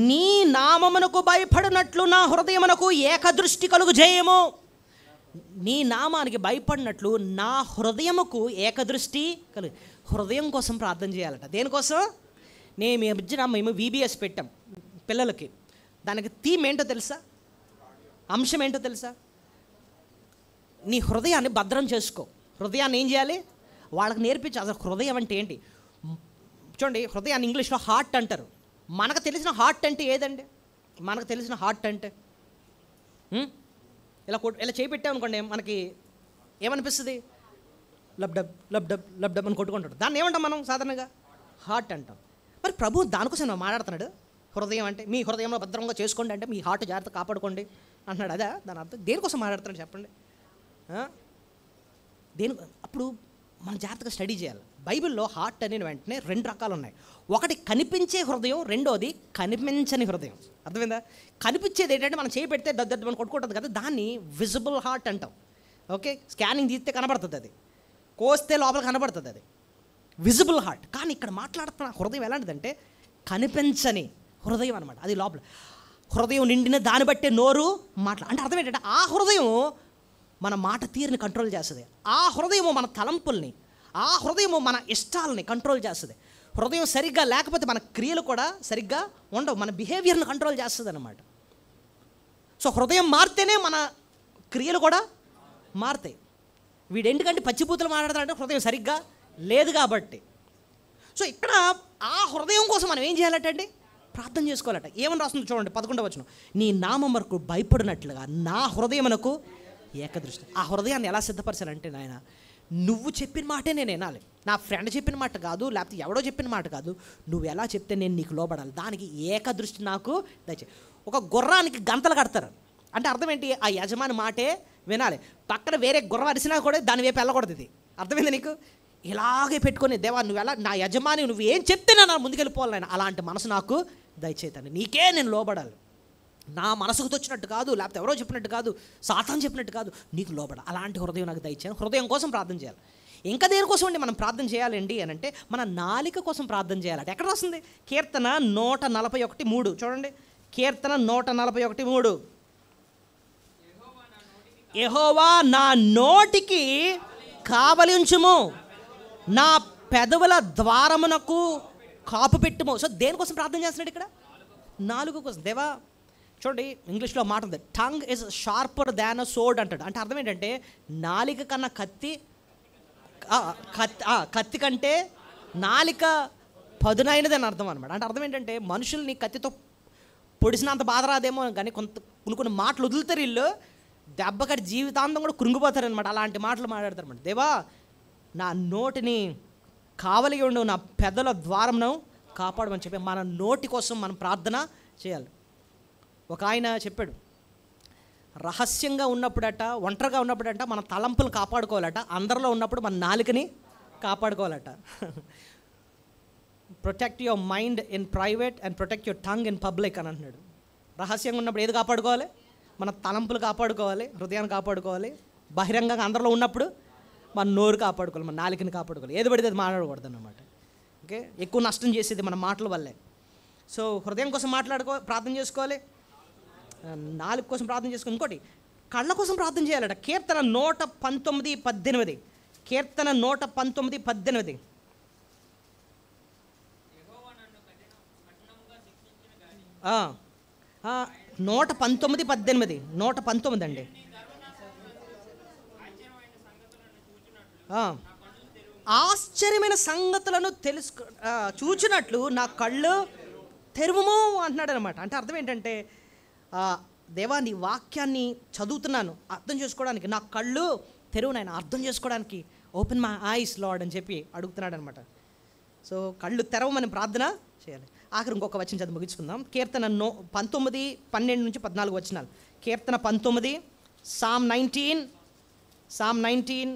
A: నీ నామమునకు భయపడినట్లు నా హృదయమునకు ఏకదృష్టి కలుగు చేయము. నీ నామానికి భయపడినట్లు నా హృదయముకు ఏకదృష్టి కలుగు. హృదయం కోసం ప్రార్థన చేయాలట. దేనికోసం? మేము VBS పెట్టాం పిల్లలకి. దానికి థీమ్ ఏంటో తెలుసా? అంశం ఏంటో తెలుసా? నీ హృదయాన్ని భద్రం చేసుకో. హృదయాన్ని ఏం చేయాలి? వాళ్ళకి నేర్పించాలి. అసలు హృదయం అంటే ఏంటి? చూడండి, హృదయాన్ని ఇంగ్లీష్లో హార్ట్ అంటారు. మనకు తెలిసిన హార్ట్ అంటే ఏదండి? మనకు తెలిసిన హార్ట్ అంటే ఇలా చేయి పెట్టామనుకోండి, మనకి ఏమనిపిస్తుంది? లబ్డబ్ లబ్డబ్ లబ్డబ్ అని కొట్టుకుంటాడు. దాన్ని ఏమంటాం మనం సాధారణంగా? హార్ట్ అంటాం. మరి ప్రభు దానికోసం మాట్లాడుతున్నాడు. హృదయం అంటే మీ హృదయంలో భద్రంగా చేసుకోండి అంటే మీ హార్ట్ జాగ్రత్త కాపాడుకోండి అంటున్నాడు. అదా దాని అర్థం? దేనికోసం మాట్లాడుతున్నాడు చెప్పండి? అప్పుడు మనం జాగ్రత్తగా స్టడీ చేయాలి. బైబిల్లో హార్ట్ అనే వెంటనే 2 రకాలు ఉన్నాయి. ఒకటి కనిపించే హృదయం, రెండోది కనిపించని హృదయం. అర్థమైందా? కనిపించేది ఏంటంటే మనం చేయి పెడితే దద్ద మనం కొట్టుకుంటుంది కదా, దాన్ని విజిబుల్ హార్ట్ అంటాం. ఓకే. స్కానింగ్ తీస్తే కనబడుతుంది, అది కోస్తే లోపల కనబడుతుంది, అది విజిబుల్ హార్ట్. కానీ ఇక్కడ మాట్లాడుతున్న హృదయం ఎలాంటిదంటే కనిపించని హృదయం అనమాట. అది లోపల హృదయం నిండిన దాన్ని బట్టే నోరు అంటే అర్థం ఏంటంటే ఆ హృదయం మన మాట తీరుని కంట్రోల్ చేస్తుంది. ఆ హృదయము మన తలంపుల్ని, ఆ హృదయము మన ఇష్టాలని కంట్రోల్ చేస్తుంది. హృదయం సరిగ్గా లేకపోతే మన క్రియలు కూడా సరిగ్గా ఉండవు, మన బిహేవియర్ని కంట్రోల్ చేస్తుంది అన్నమాట. సో హృదయం మారితేనే మన క్రియలు కూడా మారుతాయి. వీడెందుకంటే పచ్చిపూతలు మాట్లాడతాడంటే హృదయం సరిగ్గా లేదు కాబట్టి. సో ఇక్కడ ఆ హృదయం కోసం మనం ఏం చేయాలటండి? ప్రార్థన చేసుకోవాలట. ఏమని రాస్తుంది చూడండి, 11వ వచనం. నీ నామం వరకు భయపడినట్లుగా నా హృదయమునకు ఏకదృష్టి. ఆ హృదయాన్ని ఎలా సిద్ధపరచాలంటే, నాయన నువ్వు చెప్పిన మాటే నేను వినాలి. నా ఫ్రెండ్ చెప్పిన మాట కాదు, లేకపోతే ఎవడో చెప్పిన మాట కాదు, నువ్వు ఎలా చెప్తే నేను నీకు లోబడాలి. దానికి ఏకదృష్టి నాకు దయచేయి. ఒక గుర్రానికి గంతలు కడతారు అంటే అర్థం ఏంటి? ఆ యజమాని మాటే వినాలి. పక్కన వేరే గుర్రం అరిసినా కూడా దాని వైపు వెళ్ళకూడదు. ఇది అర్థమైంది నీకు? ఇలాగే పెట్టుకొని, దేవా నువ్వు ఎలా, నా యజమాని నువ్వు ఏం చెప్తే నా ముందుకెళ్ళిపోవాలి నాయన, అలాంటి మనసు నాకు దయచేతండి. నీకే నేను లోబడాలి. నా మనసుకు తోచినట్టు కాదు, లేకపోతే ఎవరో చెప్పినట్టు కాదు, సాతాను చెప్పినట్టు కాదు, నీకు లోబడాలి. అలాంటి హృదయం నాకు దయచేయాలి. హృదయం కోసం ప్రార్థన చేయాలి. ఇంకా దేనికోసం అండి మనం ప్రార్థన చేయాలండి అని అంటే, మన నాలిక కోసం ప్రార్థన చేయాలంటే. ఎక్కడ వస్తుంది? కీర్తన 141:3 చూడండి. కీర్తన 141:3. యెహోవా నా నోటికి కావలి ఉంచుము, నా పెదవుల ద్వారమునకు కాపు పెట్టుము. సో దేనికోసం ప్రార్థన చేస్తున్నాడు ఇక్కడ? నాలుగు కోసం. దేవా చూడండి, ఇంగ్లీష్లో మాట ఉంది, tongue is sharper than a sword అంటాడు. అంటే అర్థం ఏంటంటే నాలిక కన్నా కత్తి కంటే నాలిక పదునైనది అని అర్థం అనమాట. అంటే అర్థం ఏంటంటే మనుషుల్ని కత్తితో పొడిసినంత బాధ రాదేమో కానీ కొన్ని మాటలు వదులుతారు వీళ్ళు, దెబ్బకటి జీవితాంతం కూడా కృంగిపోతారనమాట. అలాంటి మాటలు మాట్లాడతారు అనమాట. దేవా నా నోటిని కావలిగి ఉండు, నా పెదల ద్వారంను కాపాడమని చెప్పి మన నోటి కోసం మనం ప్రార్థన చేయాలి. ఒక ఆయన చెప్పాడు, రహస్యంగా ఉన్నప్పుడట, ఒంటరిగా ఉన్నప్పుడట మన తలంపులు కాపాడుకోవాలట, అందరిలో ఉన్నప్పుడు మన నాలుకని కాపాడుకోవాలట. Protect your mind in private and protect your tongue in public అని అంటున్నాడు. రహస్యంగా ఉన్నప్పుడు ఏది కాపాడుకోవాలి? మన తలంపులు కాపాడుకోవాలి, హృదయాన్ని కాపాడుకోవాలి. బహిరంగంగా అందరిలో ఉన్నప్పుడు మన నోరు కాపాడుకోవాలి, మన నాలుకని కాపాడుకోవాలి. ఏది పడితే అది మాట్లాడకూడదు అన్నమాట. ఓకే. ఎక్కువ నష్టం చేసేది మన మాటల వల్లే. సో హృదయం కోసం ప్రార్థన చేసుకోవాలి, నాలుగు కోసం ప్రార్థన చేసుకోవాలి. ఇంకోటి కళ్ళ కోసం ప్రార్థన చేయాలట. కీర్తన 119:18. కీర్తన 119:18. 119:18. 119 అండి. ఆశ్చర్యమైన సంగతులను చూచినట్లు నా కళ్ళు తెరువుము అంటున్నాడు అనమాట. అంటే అర్థం ఏంటంటే, దేవా నీ వాక్యాన్ని చదువుతున్నాను అర్థం చేసుకోవడానికి, నా కళ్ళు తెరువు నాయన అర్థం చేసుకోవడానికి, ఓపెన్ మై ఐస్ లార్డ్ అని చెప్పి అడుగుతున్నాడు అనమాట. సో కళ్ళు తెరవమని ప్రార్థన చేయాలి. ఆఖరి ఇంకొక వచనం చదివి ముగించుకుందాం. కీర్తన 19:12-14 వచనాలు. కీర్తన 19, Psalm 19,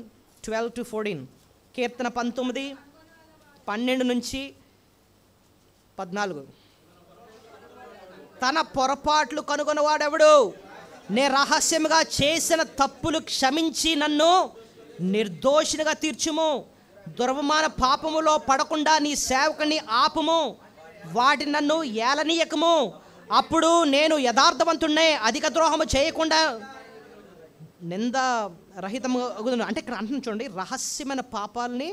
A: 12-14. కీర్తన 19:12-14. తన పొరపాట్లు కనుగొనవాడెవడు? నే రహస్యముగా చేసిన తప్పులు క్షమించి నన్ను నిర్దోషినిగా తీర్చుము. దుర్వమాన పాపములో పడకుండా నీ సేవకుని ఆపుము. వాటిని నన్ను ఏలనీయకము. అప్పుడు నేను యథార్థవంతుణ్ణే, అధిక ద్రోహము చేయకుండా నింద రహితము. అంటే ఇక్కడ అంటున్నాను చూడండి, రహస్యమైన పాపాలని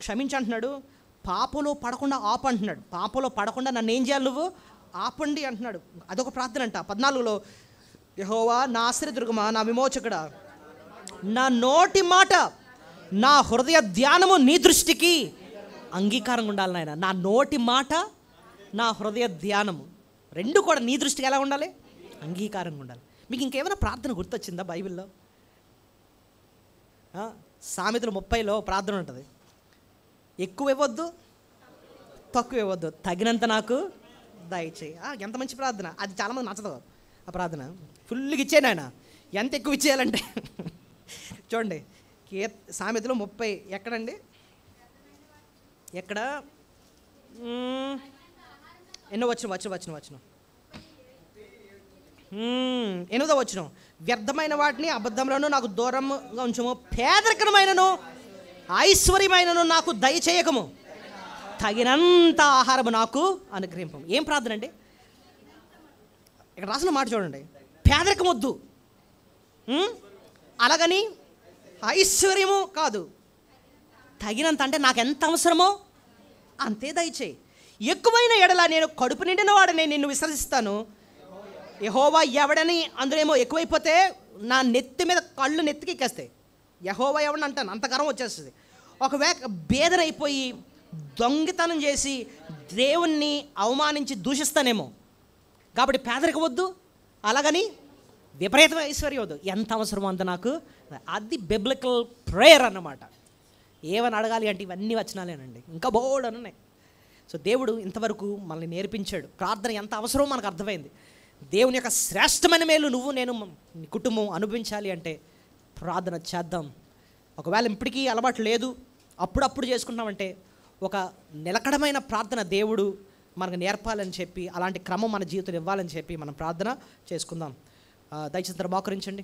A: క్షమించంటున్నాడు. పాపంలో పడకుండా ఆపు అంటున్నాడు. పాపంలో పడకుండా నన్ను ఏం చేయాలి? నువ్వు ఆపండి అంటున్నాడు. అదొక ప్రార్థన అంట. 14లో యెహోవా నా ఆశ్రయదుర్గమా, నా విమోచకుడా, నా నోటి మాట నా హృదయ ధ్యానము నీ దృష్టికి అంగీకారంగా ఉండాలి నాయన. నా నోటి మాట నా హృదయ ధ్యానము రెండు కూడా నీ దృష్టికి ఎలా ఉండాలి? అంగీకారంగా ఉండాలి. మీకు ఇంకేమైనా ప్రార్థన గుర్తొచ్చిందా బైబిల్లో? సామెతలు 30లో ప్రార్థన ఉంటుంది. ఎక్కువ ఇవ్వద్దు, తక్కువ ఇవ్వద్దు, తగినంత నాకు దయచేయి. ఎంత మంచి ప్రార్థన. అది చాలామంది నచ్చదు ఆ ప్రార్థన. ఫుల్గా ఇచ్చేయండి ఆయన, ఎంత ఎక్కువ ఇచ్చేయాలంటే. చూడండి సామెతలు 30 ఎక్కడండి? ఎక్కడ? ఎన్నో వచ్చిన 8వ వచనం. వ్యర్థమైన వాటిని అబద్ధములను నాకు దూరంగా ఉంచము. పేదరికమైనను ఐశ్వర్యమైనను నాకు దయచేయకము. తగినంత ఆహారము నాకు అనుగ్రహింపం. ఏం ప్రార్థన అండి? ఇక్కడ రాసిన మాట చూడండి. పేదరికం వద్దు, అలాగని ఐశ్వర్యము కాదు, తగినంత. అంటే నాకు ఎంత అవసరమో అంతే దయచేయి. ఎక్కువైన ఎడల నేను కడుపు నిండిన వాడని నిన్ను విశ్వసిస్తాను. యెహోవా ఎవడని అందులోమో ఎక్కువైపోతే నా నెత్తి మీద కళ్ళు నెత్తికి ఎక్కేస్తాయి. యెహోవా ఎవడని అంటాను, అంత గర్వం వచ్చేస్తుంది. ఒకవేళ బేదరైపోయి దొంగతనం చేసి దేవుణ్ణి అవమానించి దూషిస్తానేమో. కాబట్టి పేదరికం వద్దు, అలాగని విపరీతమైన ఐశ్వర్యం వద్దు, ఎంత అవసరమో అంత నాకు. అది బిబ్లికల్ ప్రేయర్ అన్నమాట. ఏమని అడగాలి అంటే ఇవన్నీ వచనాలేనండి, ఇంకా బోల్డ్ అని ఉన్నాయి. సో దేవుడు ఇంతవరకు మనల్ని నేర్పించాడు. ప్రార్థన ఎంత అవసరమో మనకు అర్థమైంది. దేవుని యొక్క శ్రేష్టమైన మేలు నువ్వు నేను నీ కుటుంబం అనుభవించాలి అంటే ప్రార్థన చేద్దాం. ఒకవేళ ఇప్పటికీ అలవాటు లేదు, అప్పుడప్పుడు చేసుకుంటామంటే ఒక నిలకడమైన ప్రార్థన దేవుడు మనకు నేర్పాలని చెప్పి, అలాంటి క్రమం మన జీవితంలో ఇవ్వాలని చెప్పి మనం ప్రార్థన చేసుకుందాం. దయచేసి మోకరించండి.